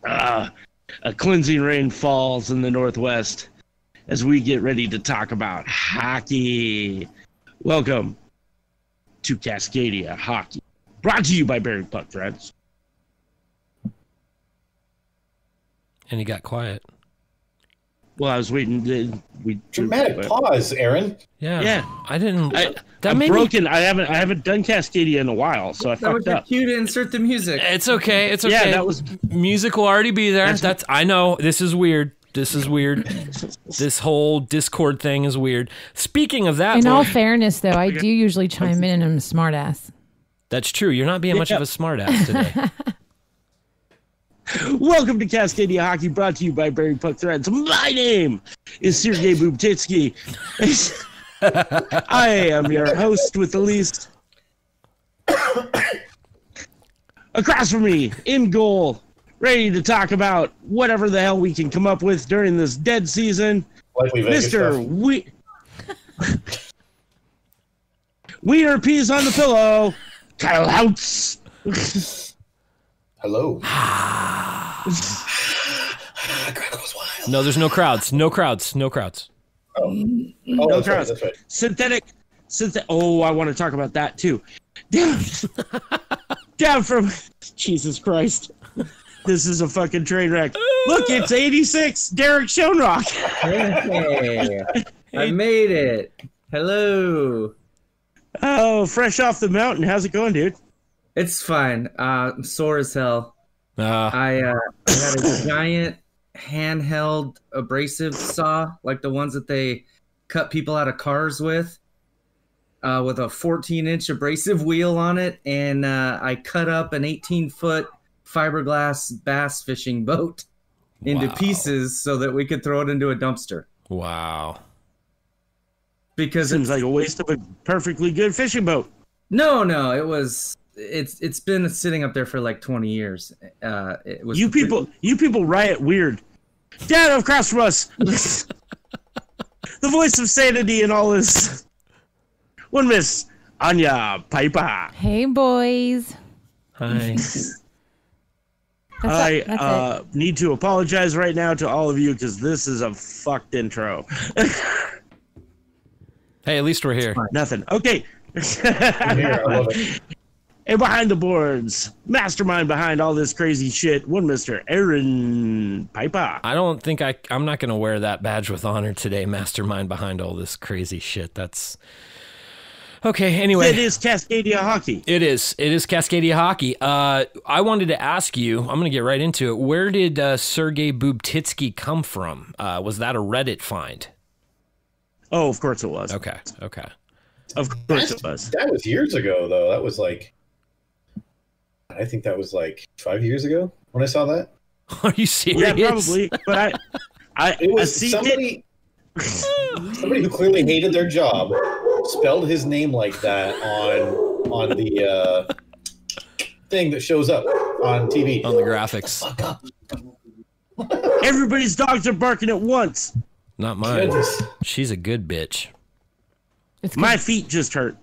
A cleansing rain falls in the Northwest as we get ready to talk about hockey. Welcome to Cascadia Hockey, brought to you by Bearing Puck Threads. And he got quiet. Well, I was waiting. Dramatic pause, Aaron. Yeah. I didn't. I'm broken. I haven't done Cascadia in a while, so I fucked up. Cue to insert the music. It's okay. It's okay. Yeah, that was music will already be there. I know. This is weird. This whole Discord thing is weird. Speaking of that, in all fairness, though, I do usually chime in and I'm a smartass. That's true. You're not being much of a smartass today. Welcome to Cascadia Hockey, brought to you by Bearing Puck Threads. My name is Sergey Bubtitsky. I am your host with the least. Across from me, in goal, ready to talk about whatever the hell we can come up with during this dead season, Mr. Wiener Peas on the Pillow, Kyle Houtz. Hello. No, there's no crowds. No crowds. No crowds. Right. Synthetic. Oh, I want to talk about that too. Down from Jesus Christ. This is a fucking train wreck. Look, it's 86. Derek Schoenrock. Hey, I made it. Hello. Oh, fresh off the mountain. How's it going, dude? It's fine. I'm sore as hell. I had a giant handheld abrasive saw, like the ones that they cut people out of cars with a 14-inch abrasive wheel on it, and I cut up an 18-foot fiberglass bass fishing boat into pieces so that we could throw it into a dumpster. Wow. Because it seems like a waste of a perfectly good fishing boat. No, it's been sitting up there for like 20 years. It was you people riot weird. Down across from us, the voice of sanity and all this. One Miss Anya Piper. Hey, boys. Hi. I need to apologize right now to all of you because this is a fucked intro. Hey, at least we're here. Nothing. Okay. I'm here. I love it. And behind the boards, mastermind behind all this crazy shit, one Mr. Aaron Piper. I don't think I'm not going to wear that badge with honor today, mastermind behind all this crazy shit. That's... Okay, anyway. It is Cascadia Hockey. It is Cascadia Hockey. I wanted to ask you, I'm going to get right into it, where did Sergey Bubtitsky come from? Was that a Reddit find? Oh, of course it was. Okay. Of course it was. That was years ago, though. That was like... I think that was like 5 years ago when I saw that. Are you serious? Yeah, probably. But it was somebody who clearly hated their job spelled his name like that on the thing that shows up on TV. On the graphics. Everybody's dogs are barking at once. Not mine. Goodness. She's a good bitch. My feet just hurt.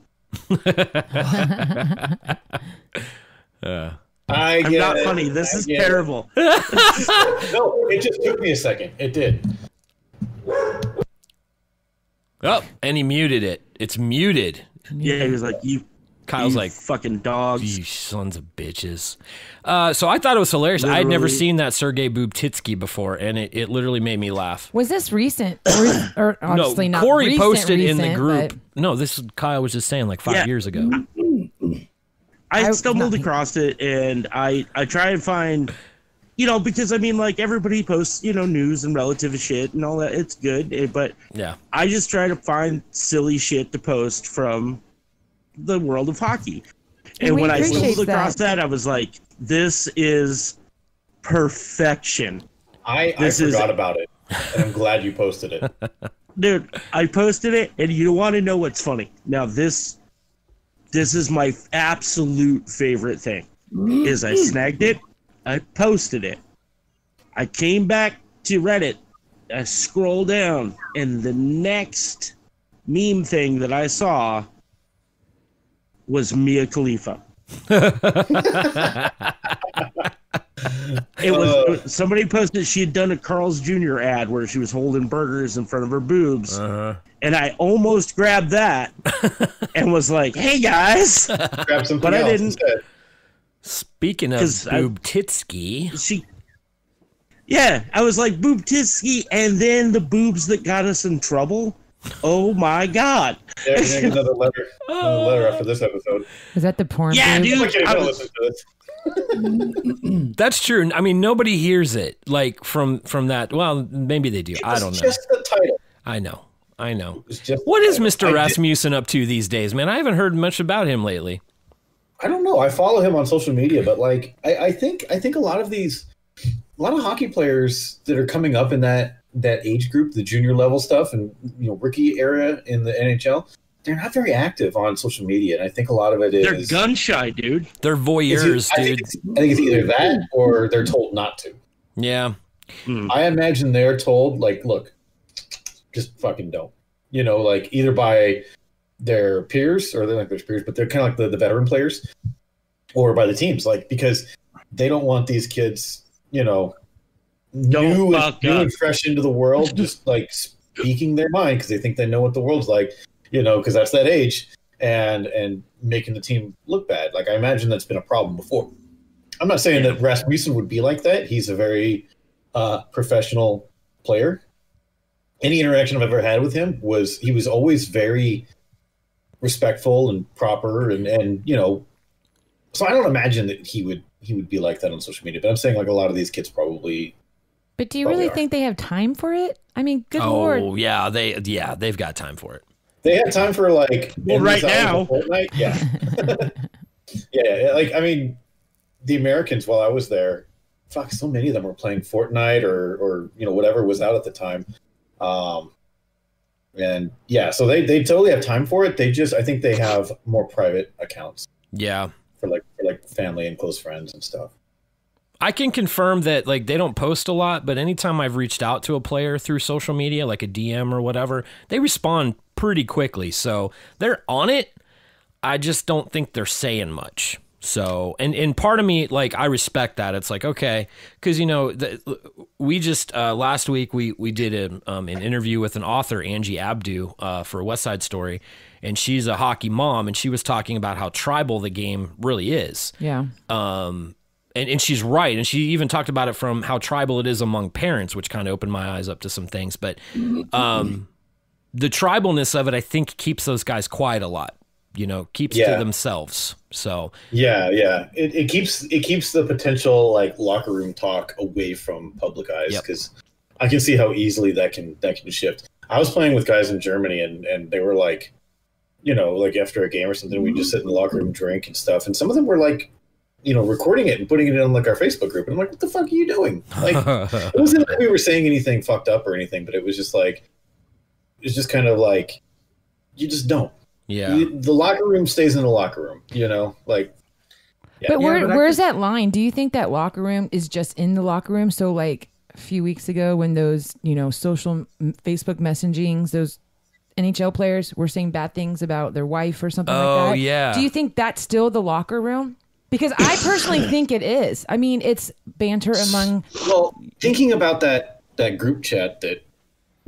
I'm not funny. This is terrible. No, it just took me a second. It did. Oh, and he muted it. It's muted. Yeah, he was like, Kyle's you like, fucking dogs. You sons of bitches. So I thought it was hilarious. I'd never seen that Sergey Bubtitsky before, and it literally made me laugh. Was this recent? Or obviously no, not Corey recent, posted in the group. But... No, Kyle was just saying like 5 years ago. I stumbled across it, and I try and find, because I mean, like, everybody posts, news and relative shit and all that. It's good, but yeah, I just try to find silly shit to post from the world of hockey. And when I stumbled across that, I was like, this is perfection. I forgot about it, and I'm glad you posted it. Dude, I posted it, and you want to know what's funny? Now, this is my absolute favorite thing, is I snagged it, I posted it, I came back to Reddit, I scrolled down, and the next meme thing that I saw was Mia Khalifa. It was somebody posted she had done a Carl's Jr. ad where she was holding burgers in front of her boobs, and I almost grabbed that and was like, "Hey guys," Grab something but I else didn't. instead. Speaking of Boob Titsky, I was like Boob Titsky, and then the boobs that got us in trouble. Oh my God! Yeah, we need another letter after this episode. Is that the porn? Yeah, boob? dude. Listen to this. that's true. I mean, nobody hears it like from that. Well, maybe they do. I don't know. Just the title. I know. Just What is Mr. Rasmussen up to these days, man? I haven't heard much about him lately. I don't know. I follow him on social media, but like, I think a lot of hockey players that are coming up in that age group, the junior level stuff, and rookie era in the NHL, they're not very active on social media, and I think a lot of it is They're gun shy, dude. They're voyeurs, dude. I think it's either that or they're told not to. Yeah. I imagine they're told, like, look, just fucking don't. Like either by their peers, or they're like their peers, but they're kind of like the veteran players, or by the teams, like, because they don't want these kids, new and fresh into the world, just like speaking their mind because they think they know what the world's like, because that's that age, and making the team look bad. Like, I imagine that's been a problem before. I'm not saying that Rasmussen would be like that. He's a very professional player. Any interaction I've ever had with him he was always very respectful and proper, and so I don't imagine that he would be like that on social media. But I'm saying, like, a lot of these kids probably. But do you really think they have time for it? I mean, good lord. Oh yeah, they've got time for it. They have time for, like, right now. Fortnite? Yeah. Yeah, like, I mean, the Americans, while I was there, fuck, so many of them were playing Fortnite or whatever was out at the time. And yeah, so they totally have time for it. I think they have more private accounts. Yeah. For like family and close friends and stuff. I can confirm that, like, they don't post a lot, but anytime I've reached out to a player through social media, like a DM or whatever, they respond pretty quickly. So they're on it. I just don't think they're saying much. So, and part of me, like, I respect that. It's like, okay, because, we just, last week, we did an interview with an author, Angie Abdu, for West Side Story, and she's a hockey mom, and she was talking about how tribal the game really is. Yeah. And she's right, and she even talked about it from how tribal it is among parents, which kind of opened my eyes up to some things. But the tribalness of it, I think, keeps those guys quiet a lot. Keeps to themselves. So yeah, it keeps the potential, like, locker room talk away from public eyes, because I can see how easily that can shift. I was playing with guys in Germany, and they were like, like after a game or something, we'd just sit in the locker room, drink and stuff, and some of them were like, recording it and putting it in, like, our Facebook group, and I'm like, what the fuck are you doing? Like, it wasn't like we were saying anything fucked up or anything, but it was just like, it's just kind of like, you just don't. Yeah. The locker room stays in the locker room, like. Yeah. But where's that line? Do you think that locker room is just in the locker room? So, like, a few weeks ago when those, social Facebook messagings, those NHL players were saying bad things about their wife or something like that. Oh, yeah. Do you think that's still the locker room? Because I personally think it is. I mean, it's banter among. Well, thinking about that group chat that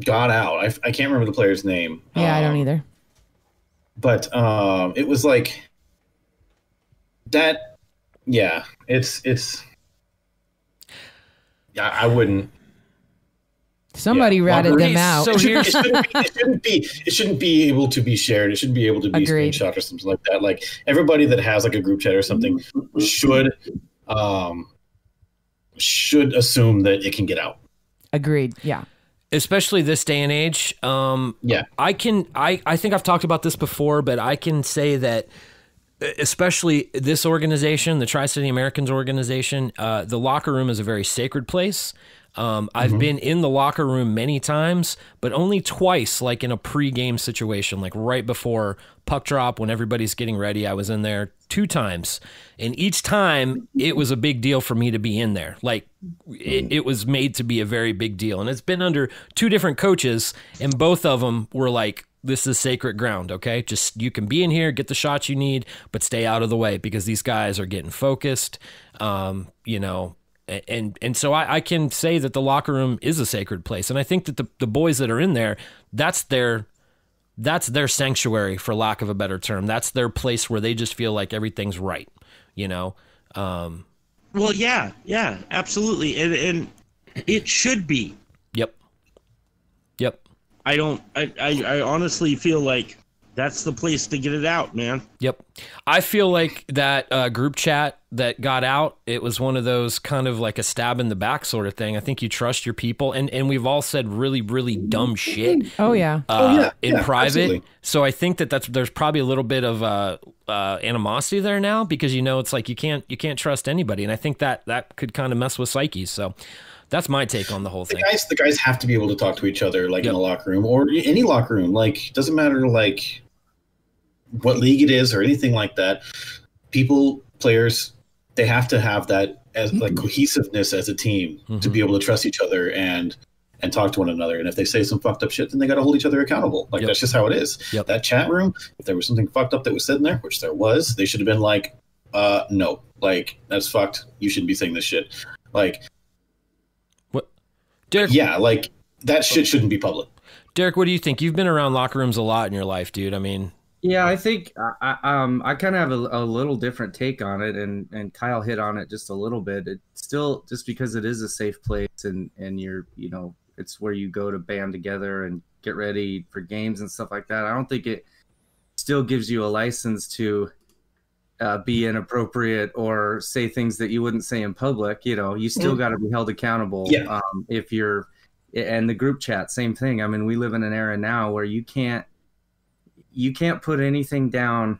got out, I can't remember the player's name. Yeah, I don't either. But it was like that. Yeah, it's. Yeah, I wouldn't. Somebody ratted them out. So it shouldn't be able to be shared. It shouldn't be able to be screenshot or something like that. Like, everybody that has, like, a group chat or something should assume that it can get out. Agreed. Yeah. Especially this day and age. Yeah. I think I've talked about this before, but I can say that especially this organization, the Tri-City Americans organization, the locker room is a very sacred place. I've been in the locker room many times, but only twice, like in a pre-game situation, like right before puck drop when everybody's getting ready. I was in there 2 times, and each time it was a big deal for me to be in there. Like, it was made to be a very big deal, and it's been under 2 different coaches, and both of them were like, this is sacred ground, okay? Just, you can be in here, get the shots you need, but stay out of the way because these guys are getting focused, And so I can say that the locker room is a sacred place. And I think that the boys that are in there, that's their sanctuary, for lack of a better term. That's their place where they just feel like everything's right, you know? Well, yeah, absolutely. And it should be. Yep. I honestly feel like that's the place to get it out, man. Yep. I feel like that group chat that got out, it was one of those kind of like a stab in the back sort of thing. I think you trust your people, and we've all said really, really dumb shit. Oh yeah. In private. Absolutely. So I think there's probably a little bit of animosity there now, because it's like you can't trust anybody, and I think that could kind of mess with psyches. So that's my take on the whole thing. The guys have to be able to talk to each other, like in a locker room or any locker room. Like, it doesn't matter like what league it is or anything like that. Players, they have to have that as like cohesiveness as a team to be able to trust each other and talk to one another. And if they say some fucked up shit, then they got to hold each other accountable. Like, that's just how it is. That chat room, if there was something fucked up that was said in there, which there was, they should have been like, no, like, that's fucked. You shouldn't be saying this shit. Like, what? Derek? Yeah, like, that shit shouldn't be public. Derek, what do you think? You've been around locker rooms a lot in your life, dude. I mean, yeah, I think I kind of have a little different take on it, and Kyle hit on it just a little bit. It's still, just because it is a safe place and you're, it's where you go to band together and get ready for games and stuff like that. I don't think it still gives you a license to be inappropriate or say things that you wouldn't say in public. You still got to be held accountable. Yeah. If you're, and the group chat, same thing. I mean, we live in an era now where you can't put anything down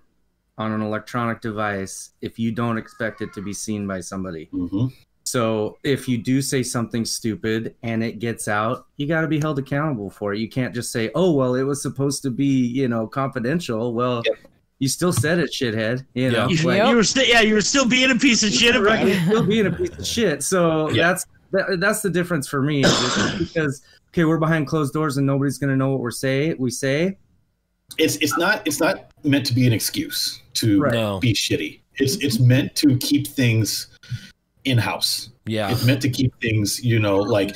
on an electronic device if you don't expect it to be seen by somebody. Mm-hmm. So if you do say something stupid and it gets out, you got to be held accountable for it. You can't just say, oh, well, it was supposed to be, confidential. Well, you still said it, shithead. You were still being a piece of shit about it. Still being a piece of shit. So that's the difference for me. Because, okay, we're behind closed doors and nobody's going to know what we say. It's not meant to be an excuse to be shitty. It's meant to keep things in-house. Yeah. It's meant to keep things, like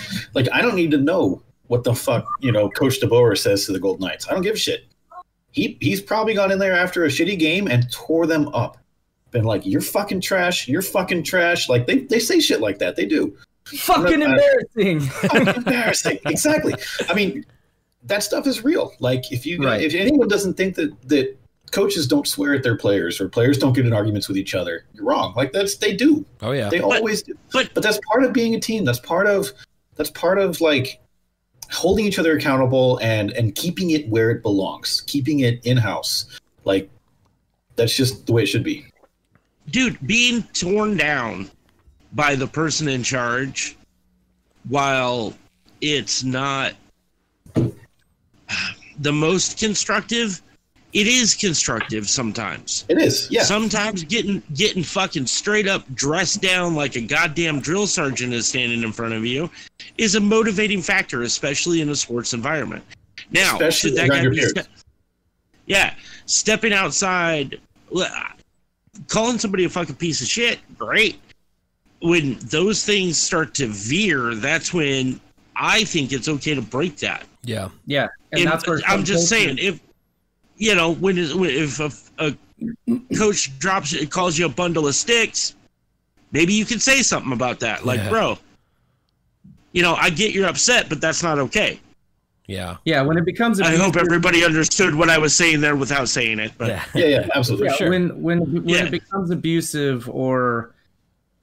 I don't need to know what the fuck, Coach DeBoer says to the Golden Knights. I don't give a shit. He's probably gone in there after a shitty game and tore them up. Been like, you're fucking trash. You're fucking trash. Like, they say shit like that. They do. Fucking embarrassing. Fucking embarrassing. Exactly. I mean, that stuff is real. Like, if anyone doesn't think that coaches don't swear at their players or players don't get in arguments with each other, you're wrong. Like, they do. Oh yeah. They always do. But that's part of being a team. That's part of like holding each other accountable and keeping it where it belongs, keeping it in-house. Like, that's just the way it should be. Dude, being torn down by the person in charge, while it's not the most constructive, it is constructive sometimes. It is, yeah. Sometimes getting fucking straight up dressed down like a goddamn drill sergeant is standing in front of you is a motivating factor, especially in a sports environment. Now, especially around your peers. Stepping outside, calling somebody a fucking piece of shit, great. When those things start to veer, that's when I think it's okay to break that. Yeah. Yeah. And that's where I'm just saying, if a coach calls you a bundle of sticks, maybe you can say something about that. Like, bro, I get you're upset, but that's not okay. Yeah. Yeah. When it becomes, I hope everybody understood what I was saying there without saying it. But yeah, absolutely. Yeah, sure. When it becomes abusive or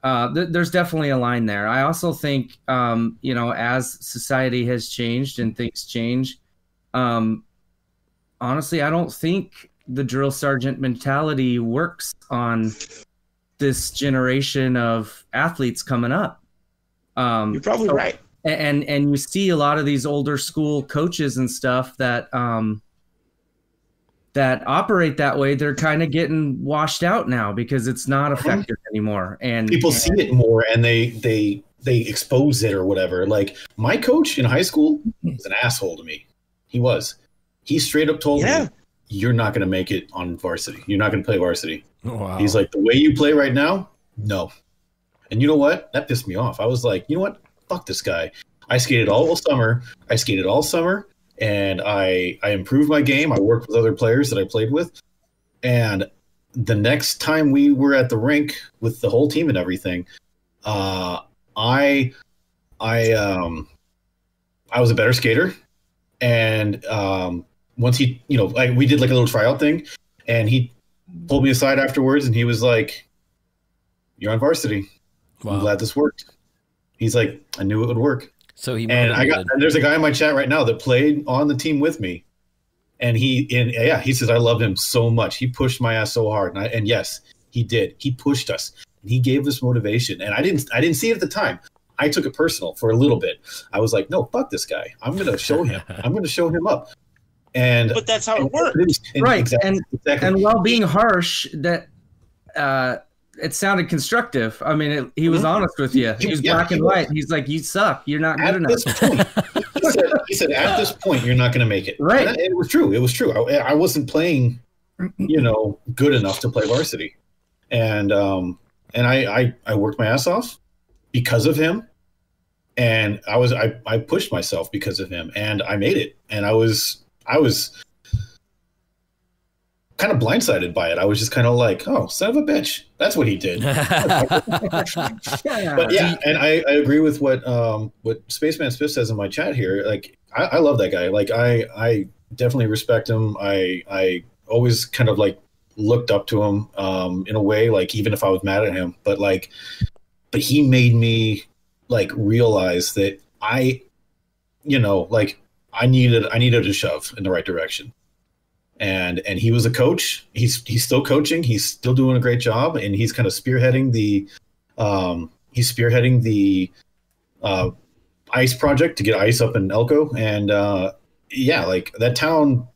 there's definitely a line there. I also think, as society has changed and things change, honestly, I don't think the drill sergeant mentality works on this generation of athletes coming up. You're probably right. And you see a lot of these older school coaches and stuff that operate that way. They're kind of getting washed out now because it's not effective anymore. And people see it more and they expose it or whatever. Like, my coach in high school was an asshole to me. He straight up told me, you're not going to make it on varsity. You're not going to play varsity. Oh, wow. He's like, the way you play right now, no. And you know what? That pissed me off. I was like, you know what? Fuck this guy. I skated all summer, and I improved my game. I worked with other players that I played with. And the next time we were at the rink with the whole team and everything, I was a better skater. And once he, we did like a little tryout thing, and he pulled me aside afterwards, and he was like, "You're on varsity. Wow. I'm glad this worked." He's like, "I knew it would work." So he and there's a guy in my chat right now that played on the team with me, and he says I love him so much. He pushed my ass so hard, and yes, he did. He pushed us, and he gave us motivation. And I didn't see it at the time. I took it personal for a little bit. I was like, "No, fuck this guy. I'm going to show him. I'm going to show him up." But that's how it works, right? Exactly. And while being harsh, that it sounded constructive. I mean, he was honest with you. He was black and white. He's like, "You suck. You're not good enough." He said, "At this point, you're not going to make it." Right. And it was true. It was true. I wasn't playing, good enough to play varsity, and I worked my ass off because of him, and I pushed myself because of him, and I made it, and I was kind of blindsided by it. I was just kind of like, "Oh, son of a bitch." That's what he did. But yeah, and I agree with what Spaceman Spiff says in my chat here. Like, I love that guy. Like, I definitely respect him. I always kind of like looked up to him in a way, like even if I was mad at him. But he made me like realize that I needed a shove in the right direction. And he was a coach. He's still coaching. He's still doing a great job, and he's kind of spearheading the ice project to get ice up in Elko. And like that town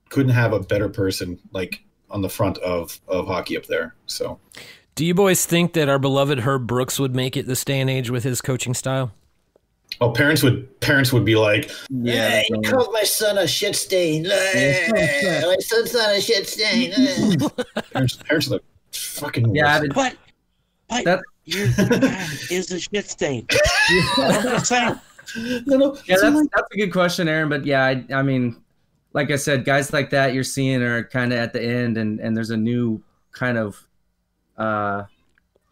couldn't have a better person like on the front of hockey up there. So, do you boys think that our beloved Herb Brooks would make it this day and age with his coaching style? Oh, parents would be like, "Yeah, you called my son a shit stain. My son's not a shit stain." Parents are like, "Fucking yeah." But your dad is a shit stain. No. Yeah, that's a good question, Aaron. But yeah, I mean, like I said, guys like that you're seeing are kind of at the end, and there's a new kind of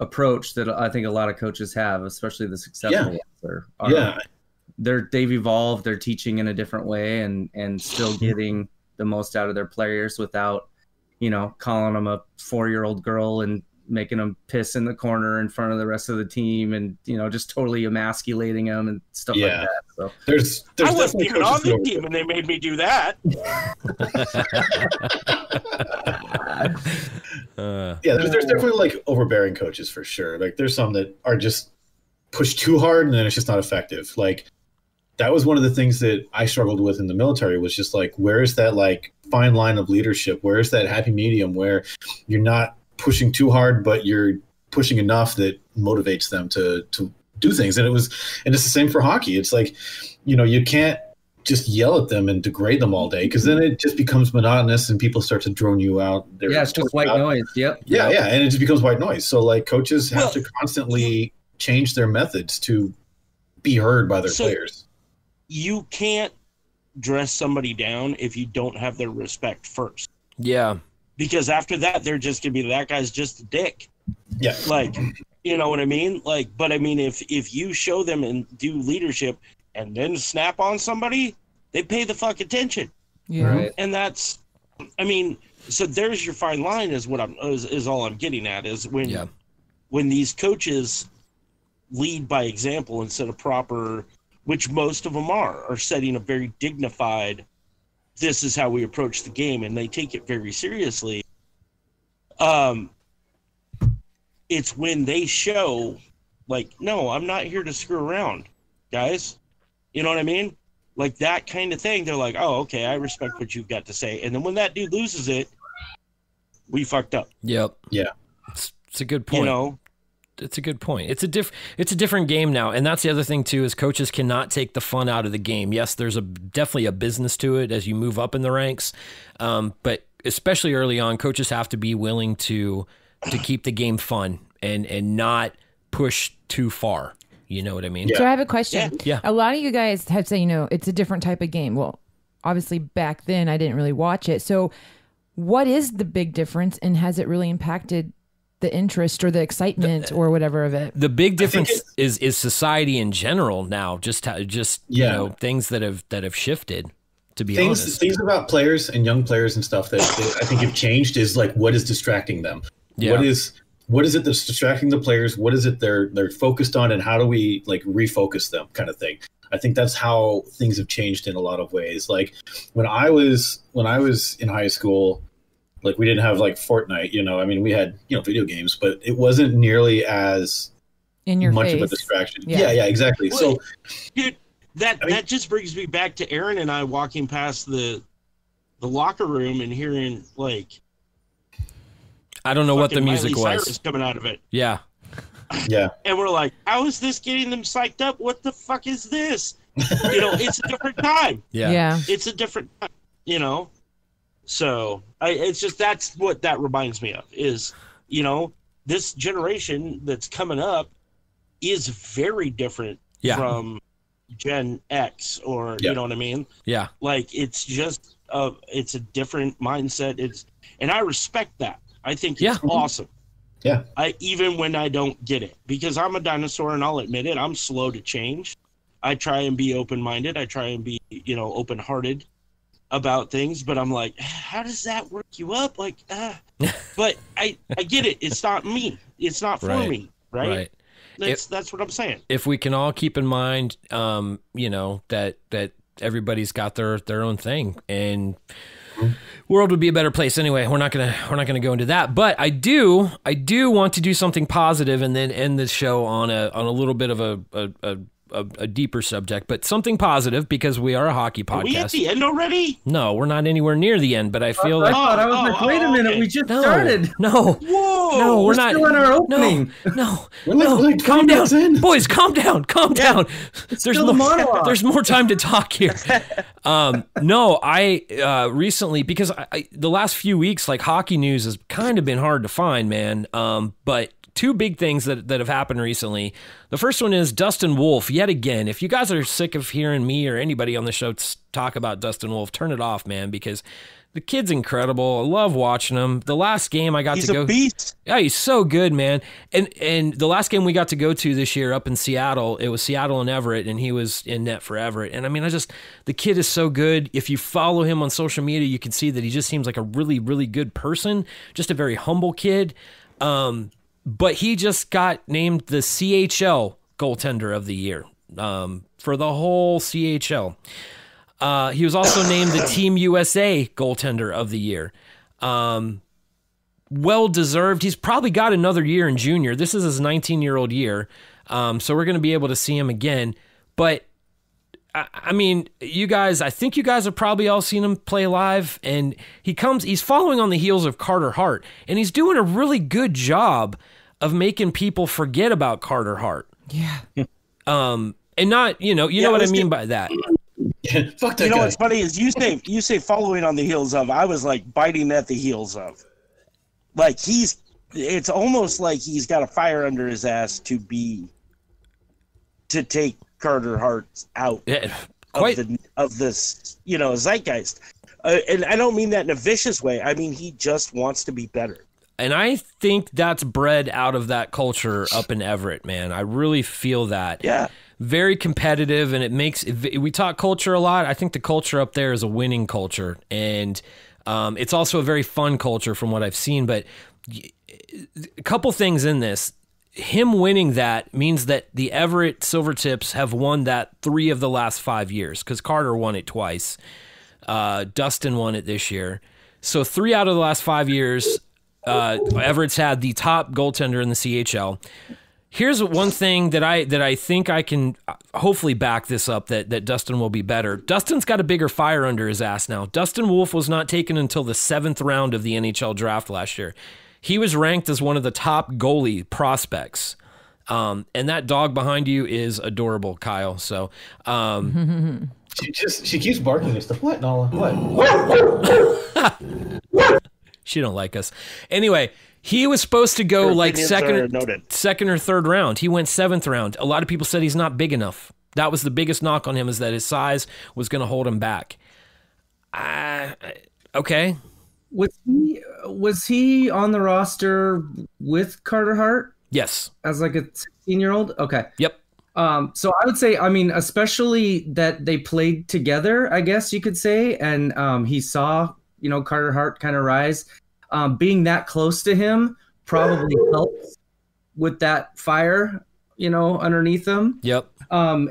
approach that I think a lot of coaches have, especially the successful ones. They've evolved. They're teaching in a different way, and still getting the most out of their players without, calling them a 4-year-old girl and making them piss in the corner in front of the rest of the team, and just totally emasculating them and stuff like that. So there's I wasn't even on the team, and they made me do that. There's definitely like overbearing coaches for sure. Like there's some that are just pushed too hard, and then it's just not effective. Like that was one of the things that I struggled with in the military, was just like, where's that like fine line of leadership? Where's that happy medium where you're not pushing too hard, but you're pushing enough that motivates them to do things? And it's the same for hockey. It's like, you can't just yell at them and degrade them all day, because then it just becomes monotonous and people start to drone you out. It's just white noise. Yep. Yeah, and it just becomes white noise. So like coaches have to constantly change their methods to be heard by their players. You can't dress somebody down if you don't have their respect first. Yeah. Because after that, they're just going to be, that guy's just a dick. Yeah. Like, you know what I mean? Like, but I mean, if you show them and do leadership and then snap on somebody, they pay the fuck attention. Yeah. Right. And that's, I mean, so there's your fine line is what is all I'm getting at, is when these coaches lead by example instead of proper, which most of them are setting a very dignified, this is how we approach the game, and they take it very seriously. It's when they show, like, no, I'm not here to screw around, guys. You know what I mean? Like that kind of thing. They're like, oh, okay, I respect what you've got to say. And then when that dude loses it, we fucked up. Yep. Yeah. It's a good point. It's a good point. It's a different game now, and that's the other thing too, is coaches cannot take the fun out of the game. Yes, there's definitely a business to it as you move up in the ranks, but especially early on, coaches have to be willing to keep the game fun and not push too far. You know what I mean? So I have a question. Yeah. A lot of you guys have said, it's a different type of game. Well, obviously back then I didn't really watch it. So what is the big difference, and has it really impacted the interest or the excitement or whatever of it? The big difference is society in general now. Just things that have shifted. To be honest, things about players and young players and stuff that I think have changed is like what is distracting them. Yeah. What is it that's distracting the players? What is it they're focused on, and how do we like refocus them, kind of thing. I think that's how things have changed in a lot of ways. Like when I was in high school, like we didn't have like Fortnite, I mean, we had, video games, but it wasn't nearly as in your much face. of a distraction. Yeah, exactly. Well, so dude, that just brings me back to Aaron and I walking past the locker room and hearing like, I don't know what the music Miley was Cyrus coming out of it. Yeah. Yeah. And we're like, how is this getting them psyched up? What the fuck is this? It's a different time. Yeah. It's a different time, So it's just, that's what that reminds me of is, this generation that's coming up is very different from Gen X or, you know what I mean? Yeah. Like it's just, it's a different mindset. And I respect that. I think it's awesome. Yeah. Even when I don't get it, because I'm a dinosaur and I'll admit it, I'm slow to change. I try and be open-minded. I try and be, open-hearted about things, but I'm like, how does that work you up? Like, but I get it. It's not me. It's not for me. Right. That's what I'm saying. If we can all keep in mind, that everybody's got their own thing, and world would be a better place anyway. We're not gonna go into that, but I do want to do something positive and then end this show on a little bit of a deeper subject, but something positive because we are a hockey podcast. Are we at the end already? No, we're not anywhere near the end, but I feel like I was like, wait a minute, we just started. No, whoa, no, we're not. Still in our opening. No, calm down, boys. Calm down. There's more time to talk here. No, I recently, because the last few weeks, like hockey news has kind of been hard to find, man. But two big things that have happened recently. The first one is Dustin Wolf, yet again. If you guys are sick of hearing me or anybody on the show talk about Dustin Wolf, turn it off, man, because the kid's incredible. I love watching him. The last game I got to go... He's a beast. Yeah, he's so good, man. And the last game we got to go to this year up in Seattle, it was Seattle and Everett, and he was in net for Everett. And I mean, the kid is so good. If you follow him on social media, you can see that he just seems like a really, really good person, just a very humble kid. But he just got named the CHL goaltender of the year for the whole CHL. He was also named the Team USA goaltender of the year. Well-deserved. He's probably got another year in junior. This is his 19-year-old year. So we're going to be able to see him again. But, I mean, I think you guys have probably all seen him play live. And he's following on the heels of Carter Hart. And he's doing a really good job of making people forget about Carter Hart. Yeah. And not, you know what I mean by that. Fuck that guy. What's funny is you say following on the heels of. I was like biting at the heels of. Like it's almost like he's got a fire under his ass to take Carter Hart out of this, zeitgeist. And I don't mean that in a vicious way. I mean, he just wants to be better. And I think that's bred out of that culture up in Everett, man. I really feel that. Yeah. Very competitive, and we talk culture a lot. I think the culture up there is a winning culture, and it's also a very fun culture from what I've seen. But a couple things in this. Him winning that means that the Everett Silvertips have won that 3 of the last 5 years, because Carter won it twice. Dustin won it this year. So 3 out of the last 5 years, Everett's had the top goaltender in the CHL. Here's one thing that I think I can hopefully back this up, that Dustin will be better. Dustin's got a bigger fire under his ass now. Dustin Wolf was not taken until the 7th round of the NHL draft last year. He was ranked as one of the top goalie prospects. And that dog behind you is adorable, Kyle. So she keeps barking at stuff. What, Nala? What? She don't like us. Anyway, He was supposed to go like second or third round. He went 7th round. A lot of people said he's not big enough. That was the biggest knock on him, is that his size was going to hold him back. Okay. Was he on the roster with Carter Hart? Yes. As like a 16-year-old? Okay. Yep. So I would say, I mean, especially that they played together, I guess you could say, and he saw, Carter Hart kind of rise. Being that close to him probably helps with that fire, underneath him. Yep.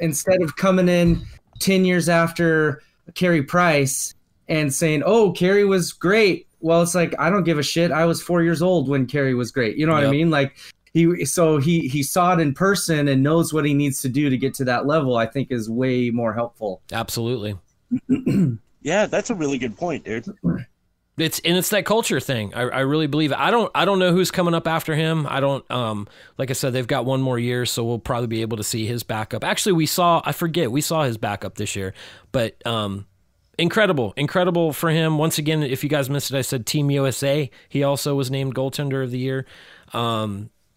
Instead of coming in 10 years after Carey Price and saying, "Oh, Carey was great." Well, it's like, I don't give a shit. I was 4 years old when Carey was great. You know what I mean? Like he saw it in person and knows what he needs to do to get to that level. I think is way more helpful. Absolutely. Yeah, that's a really good point, dude. It's that culture thing. I really believe it. I don't know who's coming up after him. I don't like I said, they've got one more year, so we'll probably be able to see his backup. Actually, we saw his backup this year, but incredible for him. Once again, if you guys missed it, I said Team USA. He also was named goaltender of the year.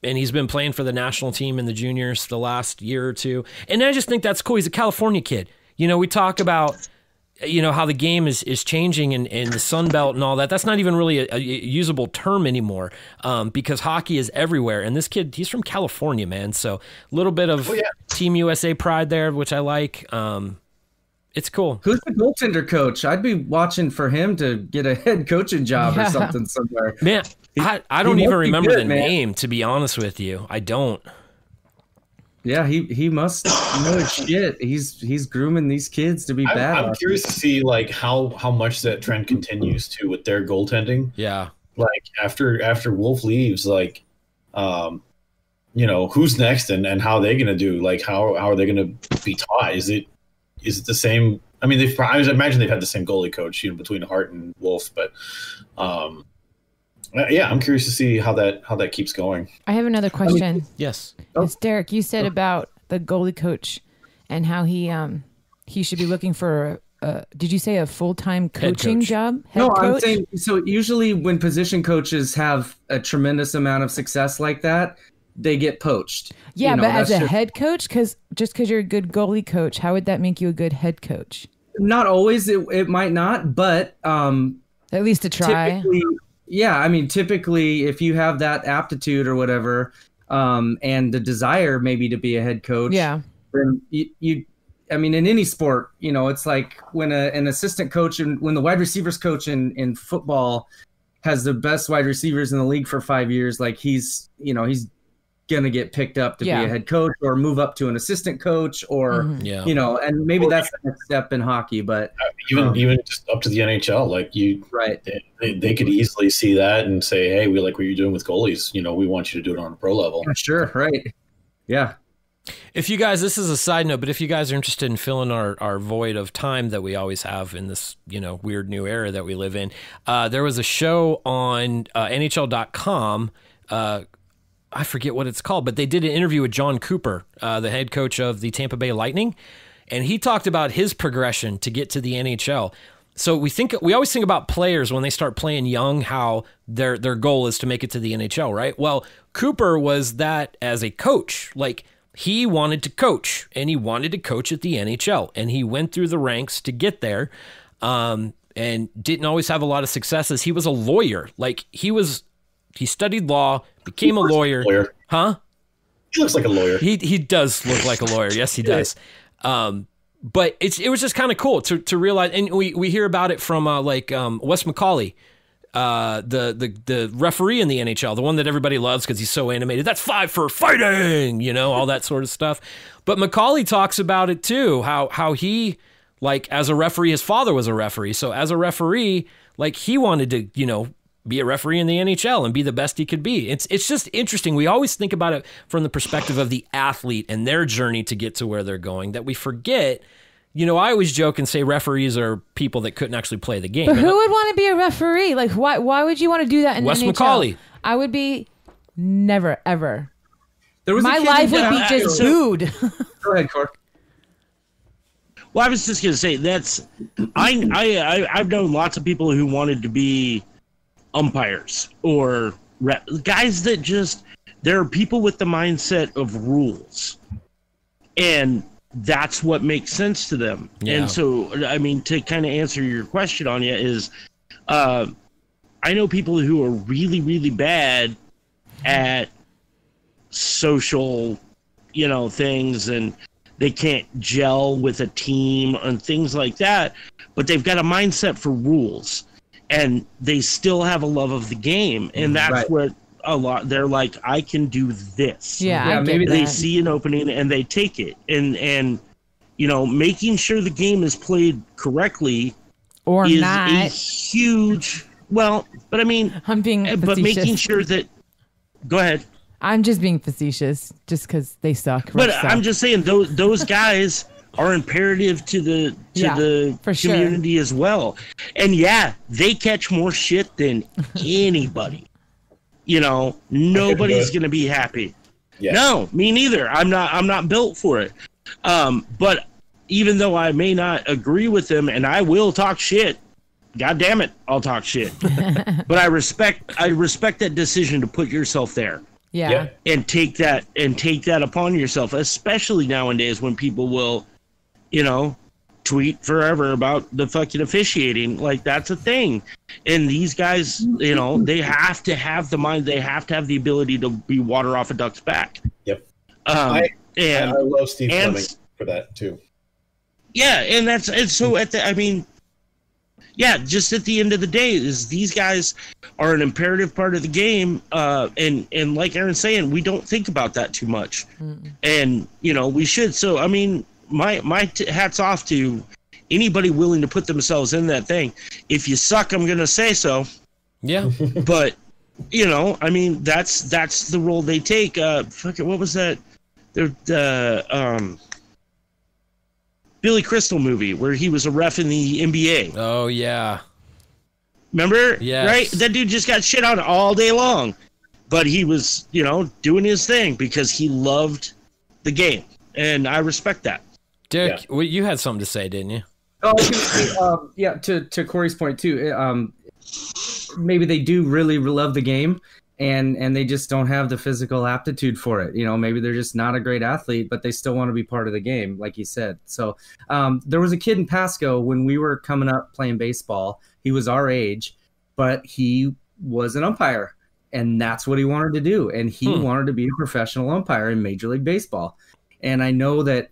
And he's been playing for the national team in the juniors the last year or two. And I just think that's cool. He's a California kid. We talk about how the game is changing and the Sun Belt and all that. That's not even really a usable term anymore, because hockey is everywhere. And this kid, he's from California, man. So a little bit of Team USA pride there, which I like. It's cool. Who's the goaltender coach? I'd be watching for him to get a head coaching job or something somewhere. Man, I don't even remember the name, to be honest with you. I don't. Yeah, he must know his shit. He's grooming these kids to be bad. I'm curious to see like how much that trend continues too with their goaltending. Yeah, like after Wolf leaves, like, who's next and how are they gonna do? Like how are they gonna be taught? Is it the same? I mean, I imagine they've had the same goalie coach, between Hart and Wolf, but yeah, I'm curious to see how that keeps going. I have another question. Yes. It's Derek. You said about the goalie coach and how he should be looking for did you say a full-time coaching job? I'm saying, so usually when position coaches have a tremendous amount of success like that, they get poached. Yeah, but as a head coach, because you're a good goalie coach, how would that make you a good head coach? Not always. It might not, but at least to try. Yeah, I mean, typically, if you have that aptitude or whatever, and the desire maybe to be a head coach, then you I mean, in any sport, it's like when an assistant coach and when the wide receivers coach in football has the best wide receivers in the league for 5 years, like he's going to get picked up to be a head coach or move up to an assistant coach or, and maybe that's the next step in hockey, but even just up to the NHL, like they could easily see that and say, hey, we like what you're doing with goalies. We want you to do it on a pro level. Sure. Right. Yeah. If you guys, this is a side note, but if you guys are interested in filling our void of time that we always have in this, weird new era that we live in, there was a show on NHL.com, I forget what it's called, but they did an interview with John Cooper, the head coach of the Tampa Bay Lightning, and he talked about his progression to get to the NHL. So we always think about players when they start playing young, how their goal is to make it to the NHL, right? Well, Cooper was that as a coach. Like, he wanted to coach, and he wanted to coach at the NHL, and he went through the ranks to get there, and didn't always have a lot of successes. He was a lawyer. Like, he studied law, became a lawyer. Huh? He looks like a lawyer. He does look like a lawyer. Yes, he does. But it was just kind of cool to realize, and we hear about it from Wes McCauley, the referee in the NHL, the one that everybody loves because he's so animated. That's 5 for fighting, all that sort of stuff. But McCauley talks about it too, how he, like, as a referee, his father was a referee. So as a referee, like, he wanted to, be a referee in the NHL and be the best he could be. It's just interesting. We always think about it from the perspective of the athlete and their journey to get to where they're going, that we forget. I always joke and say referees are people that couldn't actually play the game. But who would want to be a referee? Like, why would you want to do that in the NHL? Wes McCauley. I would be never, ever. My life would be just booed. Go ahead, Cork. Well, I was just going to say, I've known lots of people who wanted to be umpires or guys that just, there are people with the mindset of rules, and that's what makes sense to them. Yeah. And so, I mean, to kind of answer your question on you is, I know people who are really, really bad at social, things, and they can't gel with a team and things like that, but they've got a mindset for rules, and they still have a love of the game. And that's what a lot, they're like, I can do this. Yeah, maybe they see an opening and they take it. And making sure the game is played correctly or is not a huge, but I mean, I'm being facetious. But making sure that, go ahead. I'm just being facetious just because they suck. But I'm just saying those guys are imperative to the community as well. And yeah, they catch more shit than anybody. Nobody's going to be happy. Yeah. No, me neither. I'm not built for it. But even though I may not agree with them, and I will talk shit, God damn it, I'll talk shit. But I respect that decision to put yourself there. Yeah. And take that upon yourself, especially nowadays when people will, tweet forever about the fucking officiating. Like, that's a thing. And these guys, they have to have the mind, they have to have the ability to be water off a duck's back. Yep. I love Steve Fleming for that too. Yeah, just at the end of the day, is these guys are an imperative part of the game, and like Aaron's saying, we don't think about that too much. And we should. So I mean, my hats off to anybody willing to put themselves in that thing. If you suck, I'm gonna say so. Yeah. But I mean, that's the role they take. What was that? The Billy Crystal movie where he was a ref in the NBA. Oh, yeah. Remember? Yes. Right? That dude just got shit on all day long. But he was, doing his thing because he loved the game. And I respect that. Dick, you had something to say, didn't you? Oh, I was gonna say, to Corey's point, too. Maybe they do really love the game. And they just don't have the physical aptitude for it. Maybe they're just not a great athlete, but they still want to be part of the game, like you said. So there was a kid in Pasco when we were coming up playing baseball. He was our age, but he was an umpire, and that's what he wanted to do. And he wanted to be a professional umpire in Major League Baseball. And I know that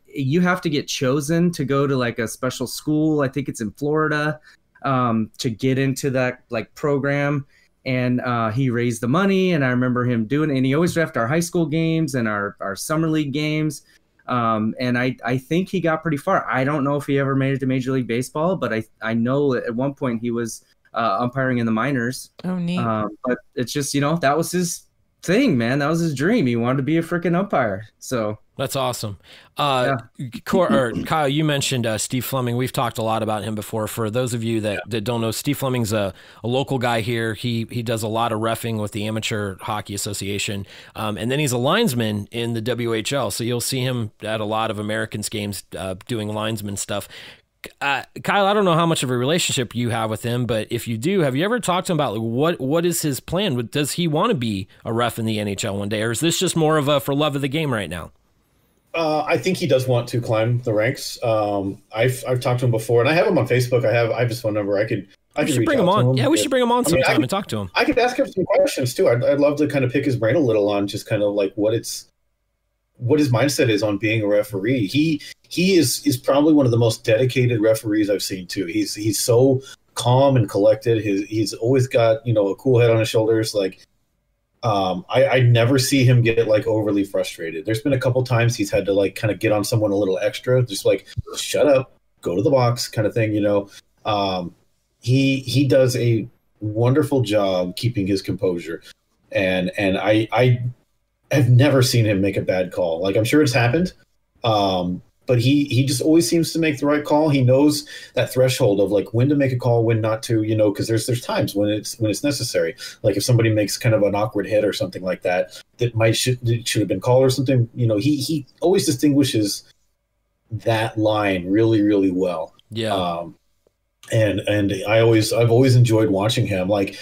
you have to get chosen to go to like a special school. I think it's in Florida, to get into that program. And he raised the money, and I remember him doing it. And he always reffed our high school games and our summer league games. And I think he got pretty far. I don't know if he ever made it to Major League Baseball, but I know at one point he was umpiring in the minors. Oh, neat. But it's just, that was his thing, man. That was his dream. He wanted to be a freaking umpire. So that's awesome. Kyle, you mentioned Steve Fleming. We've talked a lot about him before. For those of you that don't know, Steve Fleming's a local guy here. He does a lot of reffing with the Amateur Hockey Association, and then he's a linesman in the WHL. So you'll see him at a lot of Americans games doing linesman stuff. Kyle, I don't know how much of a relationship you have with him, but if you do, have you ever talked to him about what is his plan? Does he want to be a ref in the NHL one day, or is this just more of a for love of the game right now? I think he does want to climb the ranks. I've talked to him before, and I have him on Facebook. I have his phone number. I could bring him on. Yeah, we should bring him on sometime and talk to him. I could ask him some questions too. I'd love to kind of pick his brain a little on just kind of like what his mindset is on being a referee. He is probably one of the most dedicated referees I've seen too. He's so calm and collected. He's always got a cool head on his shoulders. Like I never see him get like overly frustrated. There's been a couple times he's had to like kind of get on someone a little extra, just like shut up, go to the box kind of thing. He does a wonderful job keeping his composure, and I have never seen him make a bad call. Like I'm sure it's happened. But he just always seems to make the right call. He knows that threshold of like when to make a call, when not to, because there's times when it's necessary. Like if somebody makes kind of an awkward hit or something like that should have been called or something. He always distinguishes that line really, really well. Yeah. And I've always enjoyed watching him. Like